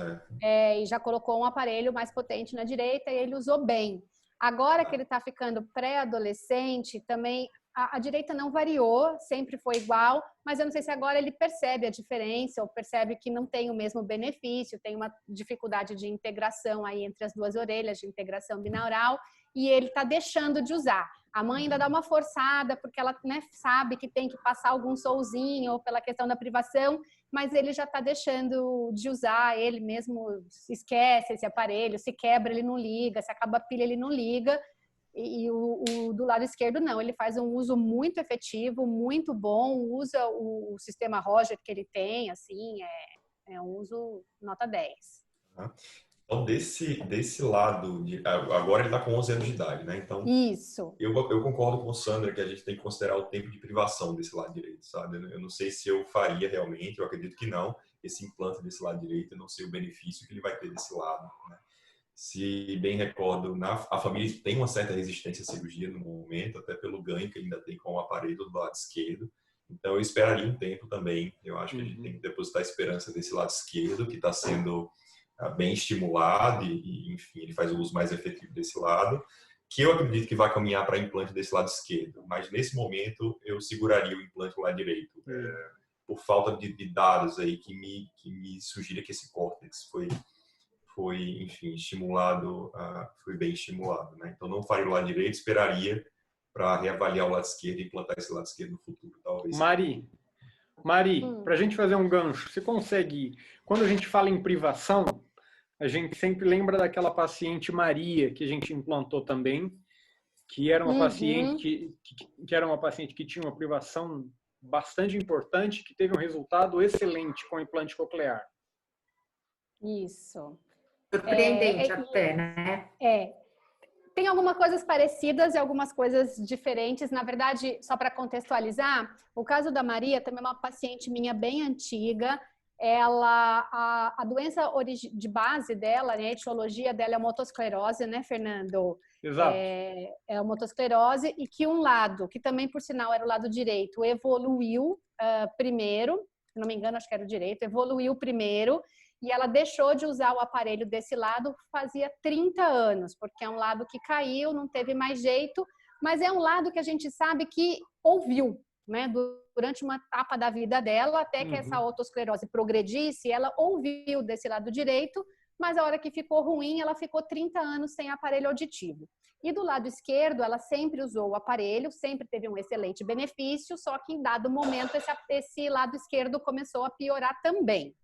E já colocou um aparelho mais potente na direita e ele usou bem. Agora que ele está ficando pré-adolescente, também a direita não variou, sempre foi igual, mas eu não sei se agora ele percebe a diferença ou percebe que não tem o mesmo benefício, tem uma dificuldade de integração aí entre as duas orelhas, de integração binaural, e ele está deixando de usar. A mãe ainda dá uma forçada, porque ela, né, sabe que tem que passar algum solzinho ou pela questão da privação, mas ele já está deixando de usar, ele mesmo esquece esse aparelho, se quebra ele não liga, se acaba a pilha ele não liga, e o do lado esquerdo não, ele faz um uso muito efetivo, muito bom, usa o sistema Roger que ele tem, assim, é um uso nota 10. Então, desse lado, agora ele está com 11 anos de idade, né? Então, isso. Eu concordo com o Sandra que a gente tem que considerar o tempo de privação desse lado direito, sabe? Eu não sei se eu faria realmente, eu acredito que não, esse implante desse lado direito, eu não sei o benefício que ele vai ter desse lado, né? Se bem recordo, a família tem uma certa resistência à cirurgia no momento, até pelo ganho que ele ainda tem com o aparelho do lado esquerdo. Então, eu esperaria um tempo também. Eu acho que a gente tem que depositar esperança desse lado esquerdo, que está sendo bem estimulado e, enfim, ele faz o uso mais efetivo desse lado, que eu acredito que vai caminhar para implante desse lado esquerdo. Mas, nesse momento, eu seguraria o implante do lado direito, por falta de dados aí que me sugira que esse córtex foi enfim, estimulado, foi bem estimulado, né? Então, não faria o lado direito, esperaria para reavaliar o lado esquerdo e implantar esse lado esquerdo no futuro, talvez. Mari, para a gente fazer um gancho, você consegue, quando a gente fala em privação, a gente sempre lembra daquela paciente Maria, que a gente implantou também, que era uma paciente que era uma paciente que tinha uma privação bastante importante, que teve um resultado excelente com o implante coclear. Isso. Surpreendente até, né? Tem algumas coisas parecidas e algumas coisas diferentes. Na verdade, só para contextualizar, o caso da Maria também é uma paciente minha bem antiga. A doença de base dela, né, a etiologia dela é a motosclerose, né, Fernando? Exato. É a motosclerose e que um lado, que também por sinal era o lado direito, evoluiu primeiro, se não me engano, acho que era o direito, evoluiu primeiro. E ela deixou de usar o aparelho desse lado fazia 30 anos, porque é um lado que caiu, não teve mais jeito, mas é um lado que a gente sabe que ouviu, né? Durante uma etapa da vida dela, até que essa otosclerose progredisse, ela ouviu desse lado direito, mas a hora que ficou ruim, ela ficou 30 anos sem aparelho auditivo. E do lado esquerdo, ela sempre usou o aparelho, sempre teve um excelente benefício, só que em dado momento esse lado esquerdo começou a piorar também.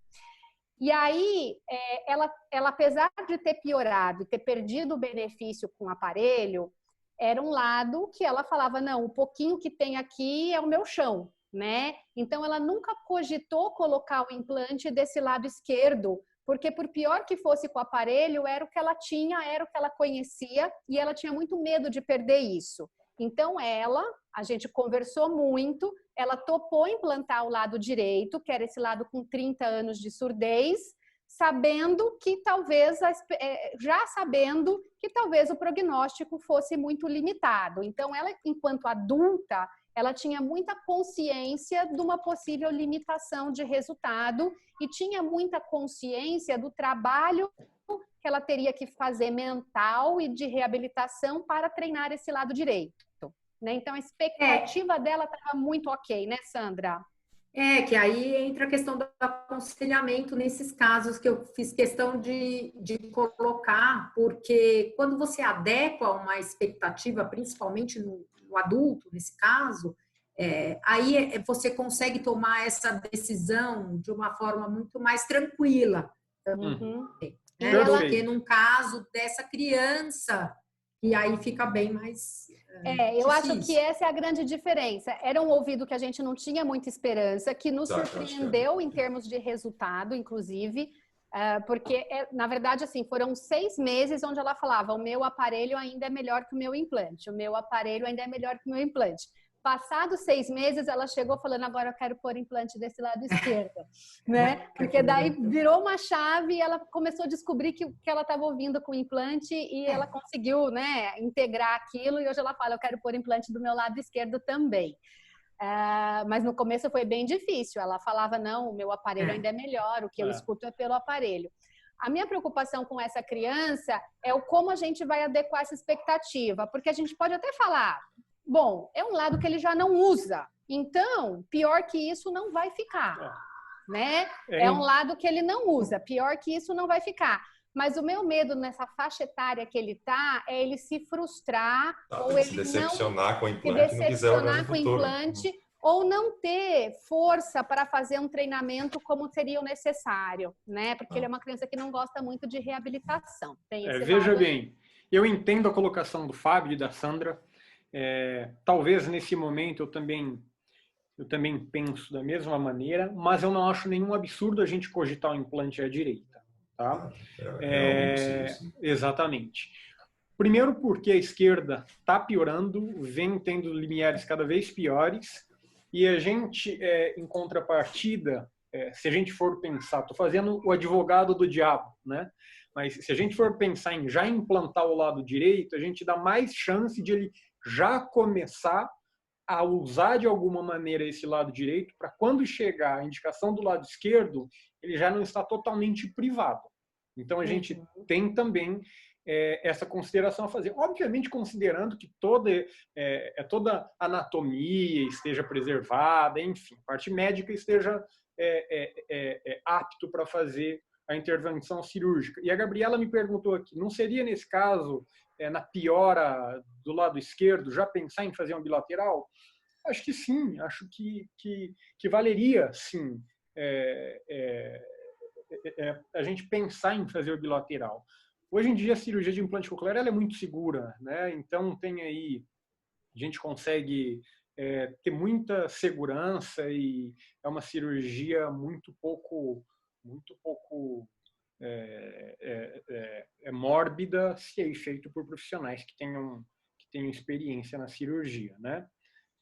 E aí, ela, apesar de ter piorado e ter perdido o benefício com o aparelho, era um lado que ela falava, não, o pouquinho que tem aqui é o meu chão, né? Então, ela nunca cogitou colocar o implante desse lado esquerdo, porque por pior que fosse com o aparelho, era o que ela tinha, era o que ela conhecia, e ela tinha muito medo de perder isso. Então, a gente conversou muito, ela topou implantar o lado direito, que era esse lado com 30 anos de surdez, sabendo que talvez o prognóstico fosse muito limitado. Então, ela, enquanto adulta, ela tinha muita consciência de uma possível limitação de resultado e tinha muita consciência do trabalho que ela teria que fazer mental e de reabilitação para treinar esse lado direito. Né? Então, a expectativa dela estava muito ok, né, Sandra? Que aí entra a questão do aconselhamento nesses casos que eu fiz questão de colocar, porque quando você adequa uma expectativa, principalmente no adulto, nesse caso, Aí você consegue tomar essa decisão de uma forma muito mais tranquila. Uhum. Né? Porque num caso dessa criança, e aí fica bem mais eu acho que essa é a grande diferença. Era um ouvido que a gente não tinha muita esperança, que nos surpreendeu em termos de resultado, inclusive, porque, na verdade, assim, foram 6 meses onde ela falava: o meu aparelho ainda é melhor que o meu implante, o meu aparelho ainda é melhor que o meu implante. Passados 6 meses, ela chegou falando: agora eu quero pôr implante desse lado esquerdo, né? Porque daí virou uma chave e ela começou a descobrir que ela estava ouvindo com implante e ela conseguiu, né, integrar aquilo. E hoje ela fala: eu quero pôr implante do meu lado esquerdo também. Mas no começo foi bem difícil. Ela falava: não, o meu aparelho ainda é melhor, o que eu escuto é pelo aparelho. A minha preocupação com essa criança é o como a gente vai adequar essa expectativa, porque a gente pode até falar: bom, é um lado que ele já não usa, então pior que isso não vai ficar, né? É um lado que ele não usa, pior que isso não vai ficar. Mas o meu medo nessa faixa etária que ele tá é ele se frustrar ou ele se decepcionar com o implante, se decepcionar com o implante ou não ter força para fazer um treinamento como seria o necessário, né? Porque ele é uma criança que não gosta muito de reabilitação. Veja bem, eu entendo a colocação do Fábio e da Sandra. Talvez nesse momento eu também penso da mesma maneira, mas eu não acho nenhum absurdo a gente cogitar o implante à direita. Tá? Exatamente. Primeiro porque a esquerda está piorando, vem tendo limiares cada vez piores, e a gente, em contrapartida, se a gente for pensar, estou fazendo o advogado do diabo, né? Mas se a gente for pensar em já implantar o lado direito, a gente dá mais chance de ele já começar a usar de alguma maneira esse lado direito para quando chegar a indicação do lado esquerdo, ele já não está totalmente privado. Então a gente tem também essa consideração a fazer. Obviamente considerando que toda anatomia esteja preservada, enfim, a parte médica esteja apto para fazer a intervenção cirúrgica. E a Gabriela me perguntou aqui, não seria nesse caso, na piora do lado esquerdo, já pensar em fazer um bilateral? Acho que sim, acho que valeria, sim, a gente pensar em fazer o bilateral. Hoje em dia, a cirurgia de implante coclear ela é muito segura, né? Então, a gente consegue ter muita segurança e é uma cirurgia muito pouco mórbida se é feito por profissionais que tenham experiência na cirurgia, né?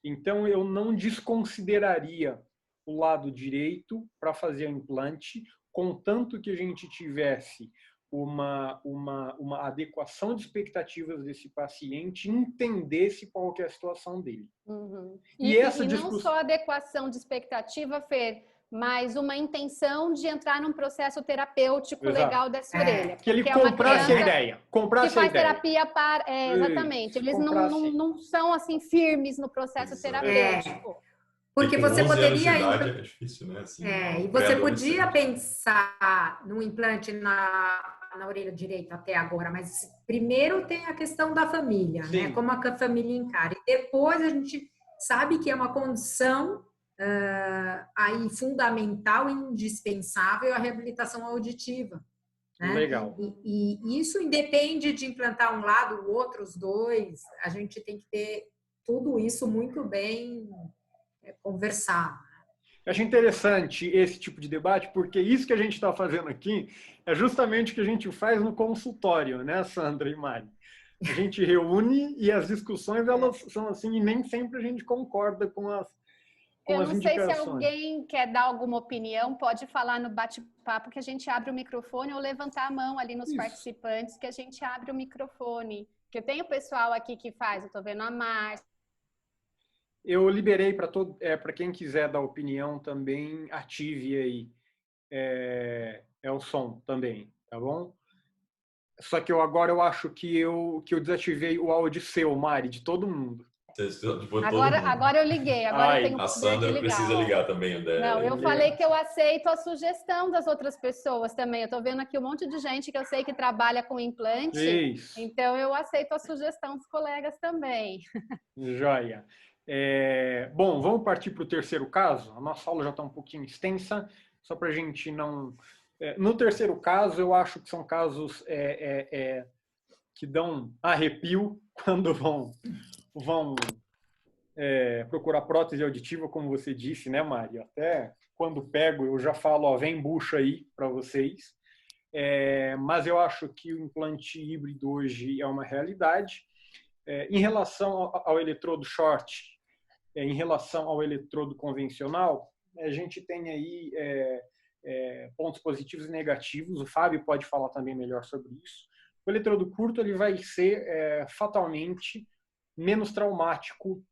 Então, eu não desconsideraria o lado direito para fazer o implante, contanto que a gente tivesse uma adequação de expectativas desse paciente, entendesse qual que é a situação dele. Uhum. E não só adequação de expectativa, Fer, mas uma intenção de entrar num processo terapêutico legal dessa orelha. Que ele comprasse a ideia. Que faz terapia para... exatamente. Eles não são assim firmes no processo terapêutico. Porque você poderia... É difícil, né? Assim, e você podia pensar no implante na orelha direita até agora, mas primeiro tem a questão da família, né? Como a família encara. E depois a gente sabe que é uma condição aí fundamental e indispensável a reabilitação auditiva. Né? Legal. E isso independe de implantar um lado, o outro, os dois. A gente tem que ter tudo isso muito bem conversado. Eu acho interessante esse tipo de debate, porque isso que a gente está fazendo aqui é justamente o que a gente faz no consultório, né, Sandra e Mari? A gente reúne e as discussões elas são assim, e nem sempre a gente concorda com as Eu não sei se alguém quer dar alguma opinião, pode falar no bate-papo que a gente abre o microfone ou levantar a mão ali nos participantes que a gente abre o microfone. Porque eu tenho pessoal aqui que faz, eu estou vendo a Márcia. Eu liberei para quem quiser dar opinião também, ative aí o som também, tá bom? Só que agora eu acho que eu desativei o áudio seu, Mari, de todo mundo. Agora eu liguei, agora eu tenho a Sandra precisa ligar também o dela. Não, eu falei que eu aceito a sugestão das outras pessoas também. Eu tô vendo aqui um monte de gente que eu sei que trabalha com implante. Isso. Então eu aceito a sugestão dos colegas também. Joia. Bom, vamos partir para o terceiro caso. A nossa aula já está um pouquinho extensa, só para a gente não... no terceiro caso, eu acho que são casos que dão arrepio quando vão procurar prótese auditiva, como você disse, né, Mari? Até quando pego, eu já falo, ó, vem bucho aí para vocês. Mas eu acho que o implante híbrido hoje é uma realidade. Em relação ao eletrodo short, em relação ao eletrodo convencional, a gente tem aí pontos positivos e negativos. O Fábio pode falar também melhor sobre isso. O eletrodo curto ele vai ser fatalmente menos traumático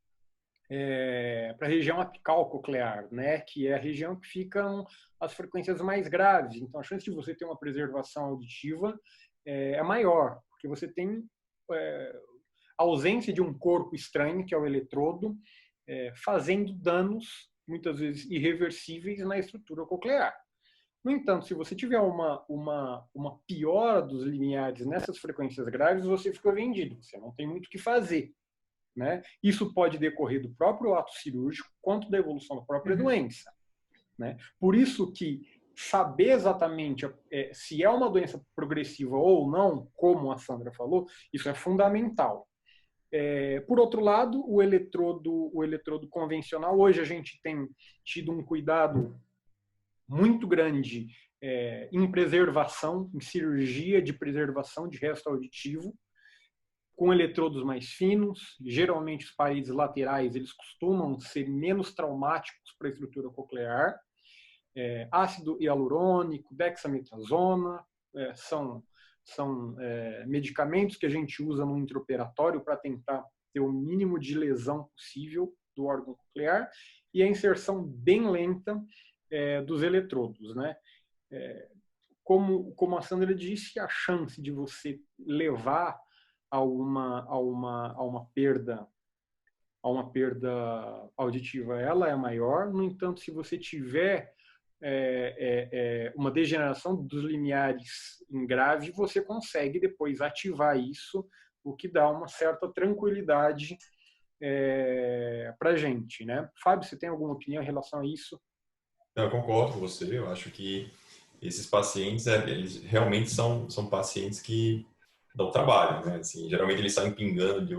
para a região apical coclear, né, que é a região que ficam as frequências mais graves. Então, a chance de você ter uma preservação auditiva é maior, porque você tem a ausência de um corpo estranho, que é o eletrodo, fazendo danos, muitas vezes irreversíveis, na estrutura coclear. No entanto, se você tiver uma piora dos limiares nessas frequências graves, você fica vendido, você não tem muito o que fazer. Né? Isso pode decorrer do próprio ato cirúrgico, quanto da evolução da própria doença. Né? Por isso que saber exatamente se é uma doença progressiva ou não, como a Sandra falou, isso é fundamental. Por outro lado, o eletrodo convencional, hoje a gente tem tido um cuidado muito grande em preservação, em cirurgia de preservação de resto auditivo, com eletrodos mais finos. Geralmente os paredes laterais eles costumam ser menos traumáticos para a estrutura coclear. Ácido hialurônico, dexametasona, são medicamentos que a gente usa no intraoperatório para tentar ter o mínimo de lesão possível do órgão coclear, e a inserção bem lenta dos eletrodos. Né? Como a Sandra disse, a chance de você levar a uma perda auditiva ela é maior. No entanto, se você tiver uma degeneração dos limiares em grave, você consegue depois ativar isso, o que dá uma certa tranquilidade para a gente. Né? Fábio, você tem alguma opinião em relação a isso? Eu concordo com você. Eu acho que esses pacientes, eles realmente são pacientes que dão trabalho, né? Assim, geralmente eles saem pingando de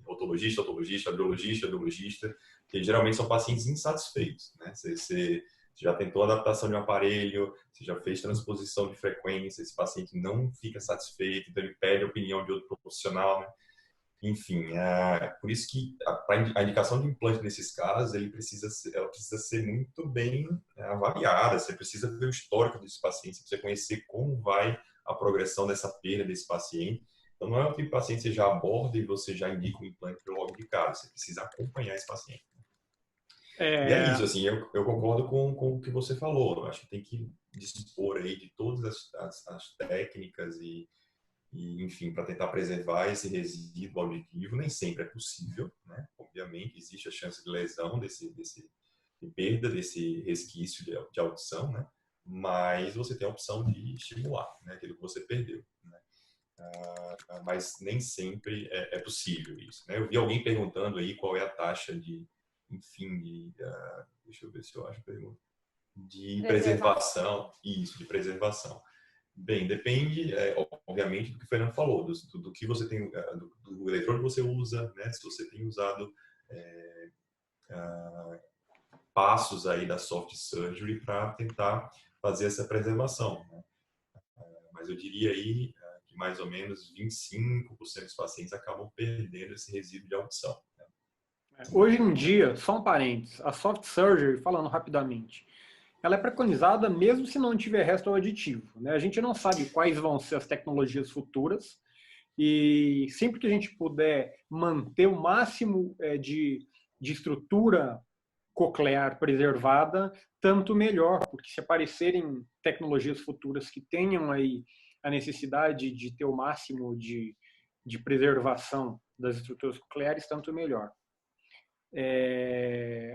otologista, audiologista, que geralmente são pacientes insatisfeitos, né? Você já tentou adaptação de um aparelho, você já fez transposição de frequência, esse paciente não fica satisfeito, então ele pede a opinião de outro profissional, né? Enfim, por isso que a indicação de implante nesses casos, ela precisa ser muito bem avaliada. Você precisa ver o histórico desse paciente, você precisa conhecer como vai a progressão dessa perda desse paciente. Então, não é o tipo de paciente que você já aborda e você já indica o implante logo de cara. Você precisa acompanhar esse paciente. E é isso, assim, eu concordo com o que você falou. Eu acho que tem que dispor aí de todas as técnicas e enfim, para tentar preservar esse resíduo auditivo. Nem sempre é possível, né? Obviamente, existe a chance de lesão, de perda desse resquício de audição, né? Mas você tem a opção de estimular, né, aquilo que você perdeu, né? Mas nem sempre é possível isso, né? Eu vi alguém perguntando aí qual é a taxa de, enfim, deixa eu ver se eu acho a pergunta, de preservação. Isso, de preservação. Bem, depende, obviamente, do que o Fernando falou, do que você tem, do eletrodo que você usa, né? Se você tem usado passos aí da soft surgery para tentar fazer essa preservação, né? Mas eu diria aí que mais ou menos 25% dos pacientes acabam perdendo esse resíduo de audição, né? Hoje em dia, só um parênteses, a soft surgery, falando rapidamente, ela é preconizada mesmo se não tiver resto auditivo, né? A gente não sabe quais vão ser as tecnologias futuras, e sempre que a gente puder manter o máximo de estrutura coclear preservada, tanto melhor, porque se aparecerem tecnologias futuras que tenham aí a necessidade de ter o máximo de preservação das estruturas cocleares, tanto melhor.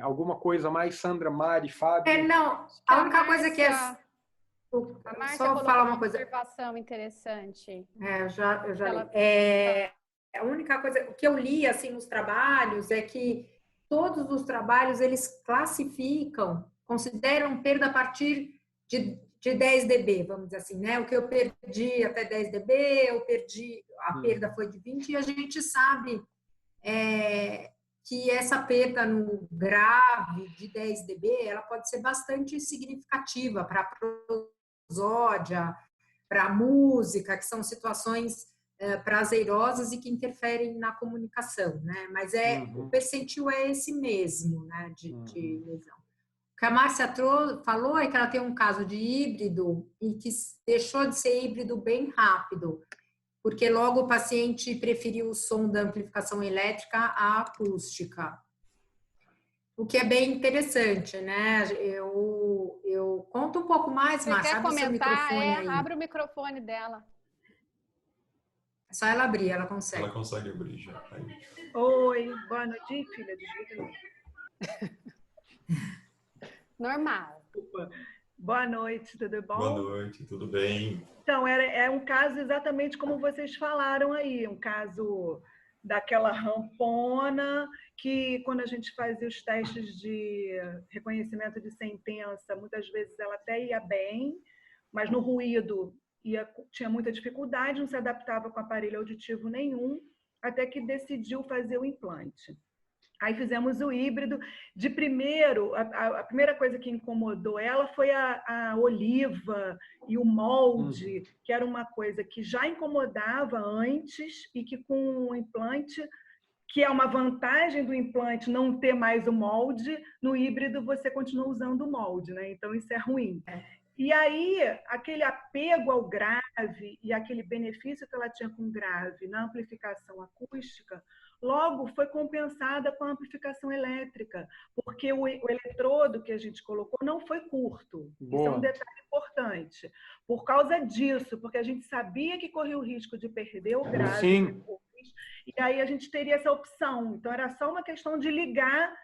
Alguma coisa mais, Sandra, Mari, Fábio? Não, a única coisa que é... A Márcia só falar uma coisa. Observação interessante. Eu já li. A única coisa que eu li assim nos trabalhos é que todos os trabalhos, eles classificam, consideram perda a partir de 10 dB, vamos dizer assim, né? O que eu perdi até 10 dB, eu perdi, a perda foi de 20, e a gente sabe que essa perda no grave de 10 dB, ela pode ser bastante significativa para a prosódia, para a música, que são situações prazerosas e que interferem na comunicação, né? Mas o percentil é esse mesmo, né? De lesão. O que a Márcia falou é que ela tem um caso de híbrido e que deixou de ser híbrido bem rápido, porque logo o paciente preferiu o som da amplificação elétrica à acústica. O que é bem interessante, né? Eu conto um pouco mais, Márcia. Você quer comentar? Abre o microfone dela. É só ela abrir, ela consegue. Ela consegue abrir já. Oi, boa noite, filha. Normal. Boa noite, tudo bom? Boa noite, tudo bem? Então, é um caso exatamente como vocês falaram aí, um caso daquela rampona que, quando a gente fazia os testes de reconhecimento de sentença, muitas vezes ela até ia bem, mas no ruído tinha muita dificuldade, não se adaptava com aparelho auditivo nenhum, até que decidiu fazer o implante. Aí fizemos o híbrido. De primeiro, a primeira coisa que incomodou ela foi a oliva e o molde, que era uma coisa que já incomodava antes e que com o implante, que é uma vantagem do implante não ter mais o molde, no híbrido você continua usando o molde, né? Então isso é ruim. E aí, aquele apego ao grave e aquele benefício que ela tinha com o grave na amplificação acústica, logo foi compensada com a amplificação elétrica, porque o eletrodo que a gente colocou não foi curto. Boa. Isso é um detalhe importante. Por causa disso, porque a gente sabia que corria o risco de perder o grave. Sim. E aí a gente teria essa opção. Então, era só uma questão de ligar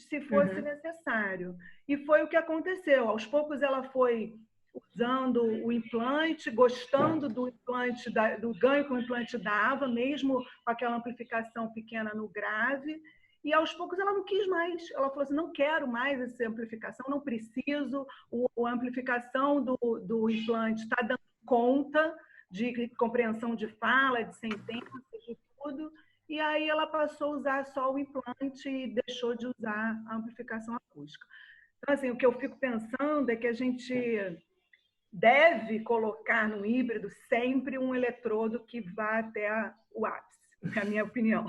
se fosse necessário. E foi o que aconteceu. Aos poucos ela foi usando o implante, gostando do implante, do ganho que o implante dava, mesmo com aquela amplificação pequena no grave. E aos poucos ela não quis mais. Ela falou assim, não quero mais essa amplificação, não preciso. A amplificação do implante está dando conta de compreensão de fala, de sentenças, de tudo. E aí ela passou a usar só o implante e deixou de usar a amplificação acústica. Então, assim, o que eu fico pensando é que a gente deve colocar no híbrido sempre um eletrodo que vá até o ápice, é a minha opinião.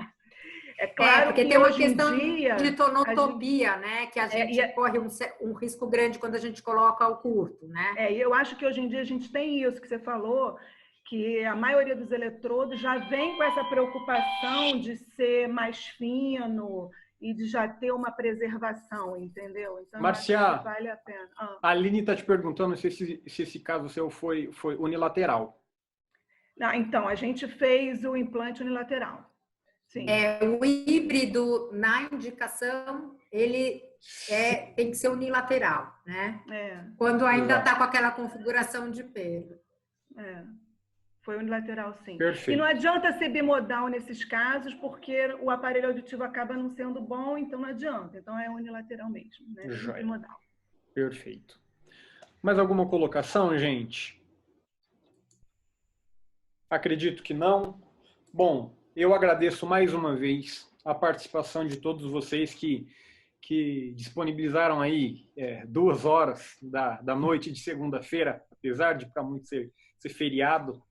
É claro porque que tem uma hoje questão em dia, de tonotopia, né? Que a gente corre um risco grande quando a gente coloca o curto, né? E eu acho que hoje em dia a gente tem isso que você falou, que a maioria dos eletrodos já vem com essa preocupação de ser mais fino e de já ter uma preservação, entendeu? Então, Marcia, vale a pena. A Aline está te perguntando se esse caso seu foi unilateral. Não, então, a gente fez o implante unilateral. Sim. O híbrido, na indicação, ele tem que ser unilateral, né? Quando ainda está com aquela configuração de perda. Foi unilateral, sim. Perfeito. E não adianta ser bimodal nesses casos, porque o aparelho auditivo acaba não sendo bom, então não adianta. Então é unilateral mesmo, né? Bimodal. Perfeito. Mais alguma colocação, gente? Acredito que não. Bom, eu agradeço mais uma vez a participação de todos vocês que disponibilizaram aí 2 horas da noite de segunda-feira, apesar de para muitos ser feriado.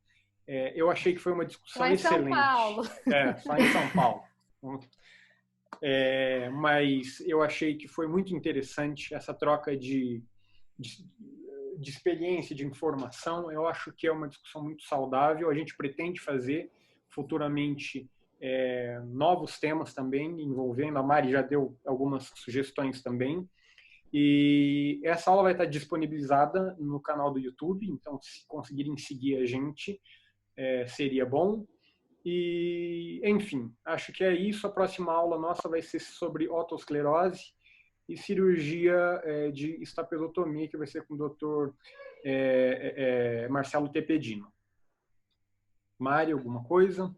Eu achei que foi uma discussão excelente. São Paulo. Só em São Paulo. Mas eu achei que foi muito interessante essa troca de experiência, de informação. Eu acho que é uma discussão muito saudável. A gente pretende fazer futuramente novos temas também, envolvendo. A Mari já deu algumas sugestões também. E essa aula vai estar disponibilizada no canal do YouTube, então se conseguirem seguir a gente, seria bom. E, enfim, acho que é isso. A próxima aula nossa vai ser sobre otosclerose e cirurgia de estapelotomia, que vai ser com o Dr. Marcelo Tepedino. Mari, alguma coisa?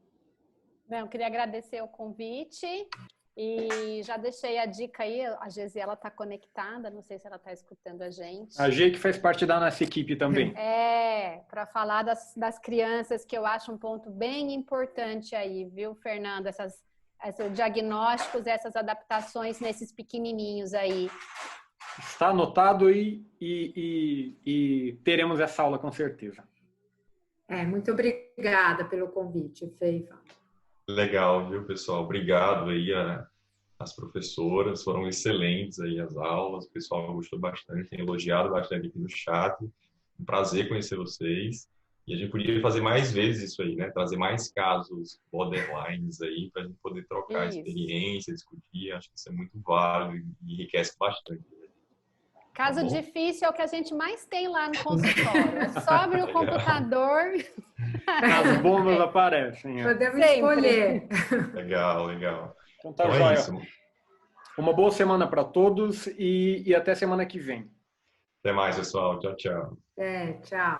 Não, eu queria agradecer o convite E já deixei a dica aí, a Gesiela está conectada, não sei se ela está escutando a gente. A G que faz parte da nossa equipe também. Para falar das crianças, que eu acho um ponto bem importante aí, viu, Fernando? Esses diagnósticos, essas adaptações nesses pequenininhos aí. Está anotado e teremos essa aula com certeza. Muito obrigada pelo convite, Feiva. Legal, viu, pessoal? Obrigado aí as professoras, foram excelentes aí as aulas, o pessoal gostou bastante, tem elogiado bastante aqui no chat. Um prazer conhecer vocês. E a gente podia fazer mais vezes isso aí, né? Trazer mais casos borderlines aí para a gente poder trocar experiência, discutir. Acho que isso é muito válido e enriquece bastante. Caso difícil é o que a gente mais tem lá no consultório. É só abrir o computador. As bombas aparecem. Podemos escolher. Legal. Então tá jóia. Uma boa semana para todos e até semana que vem. Até mais, pessoal. Tchau. Tchau. Tchau.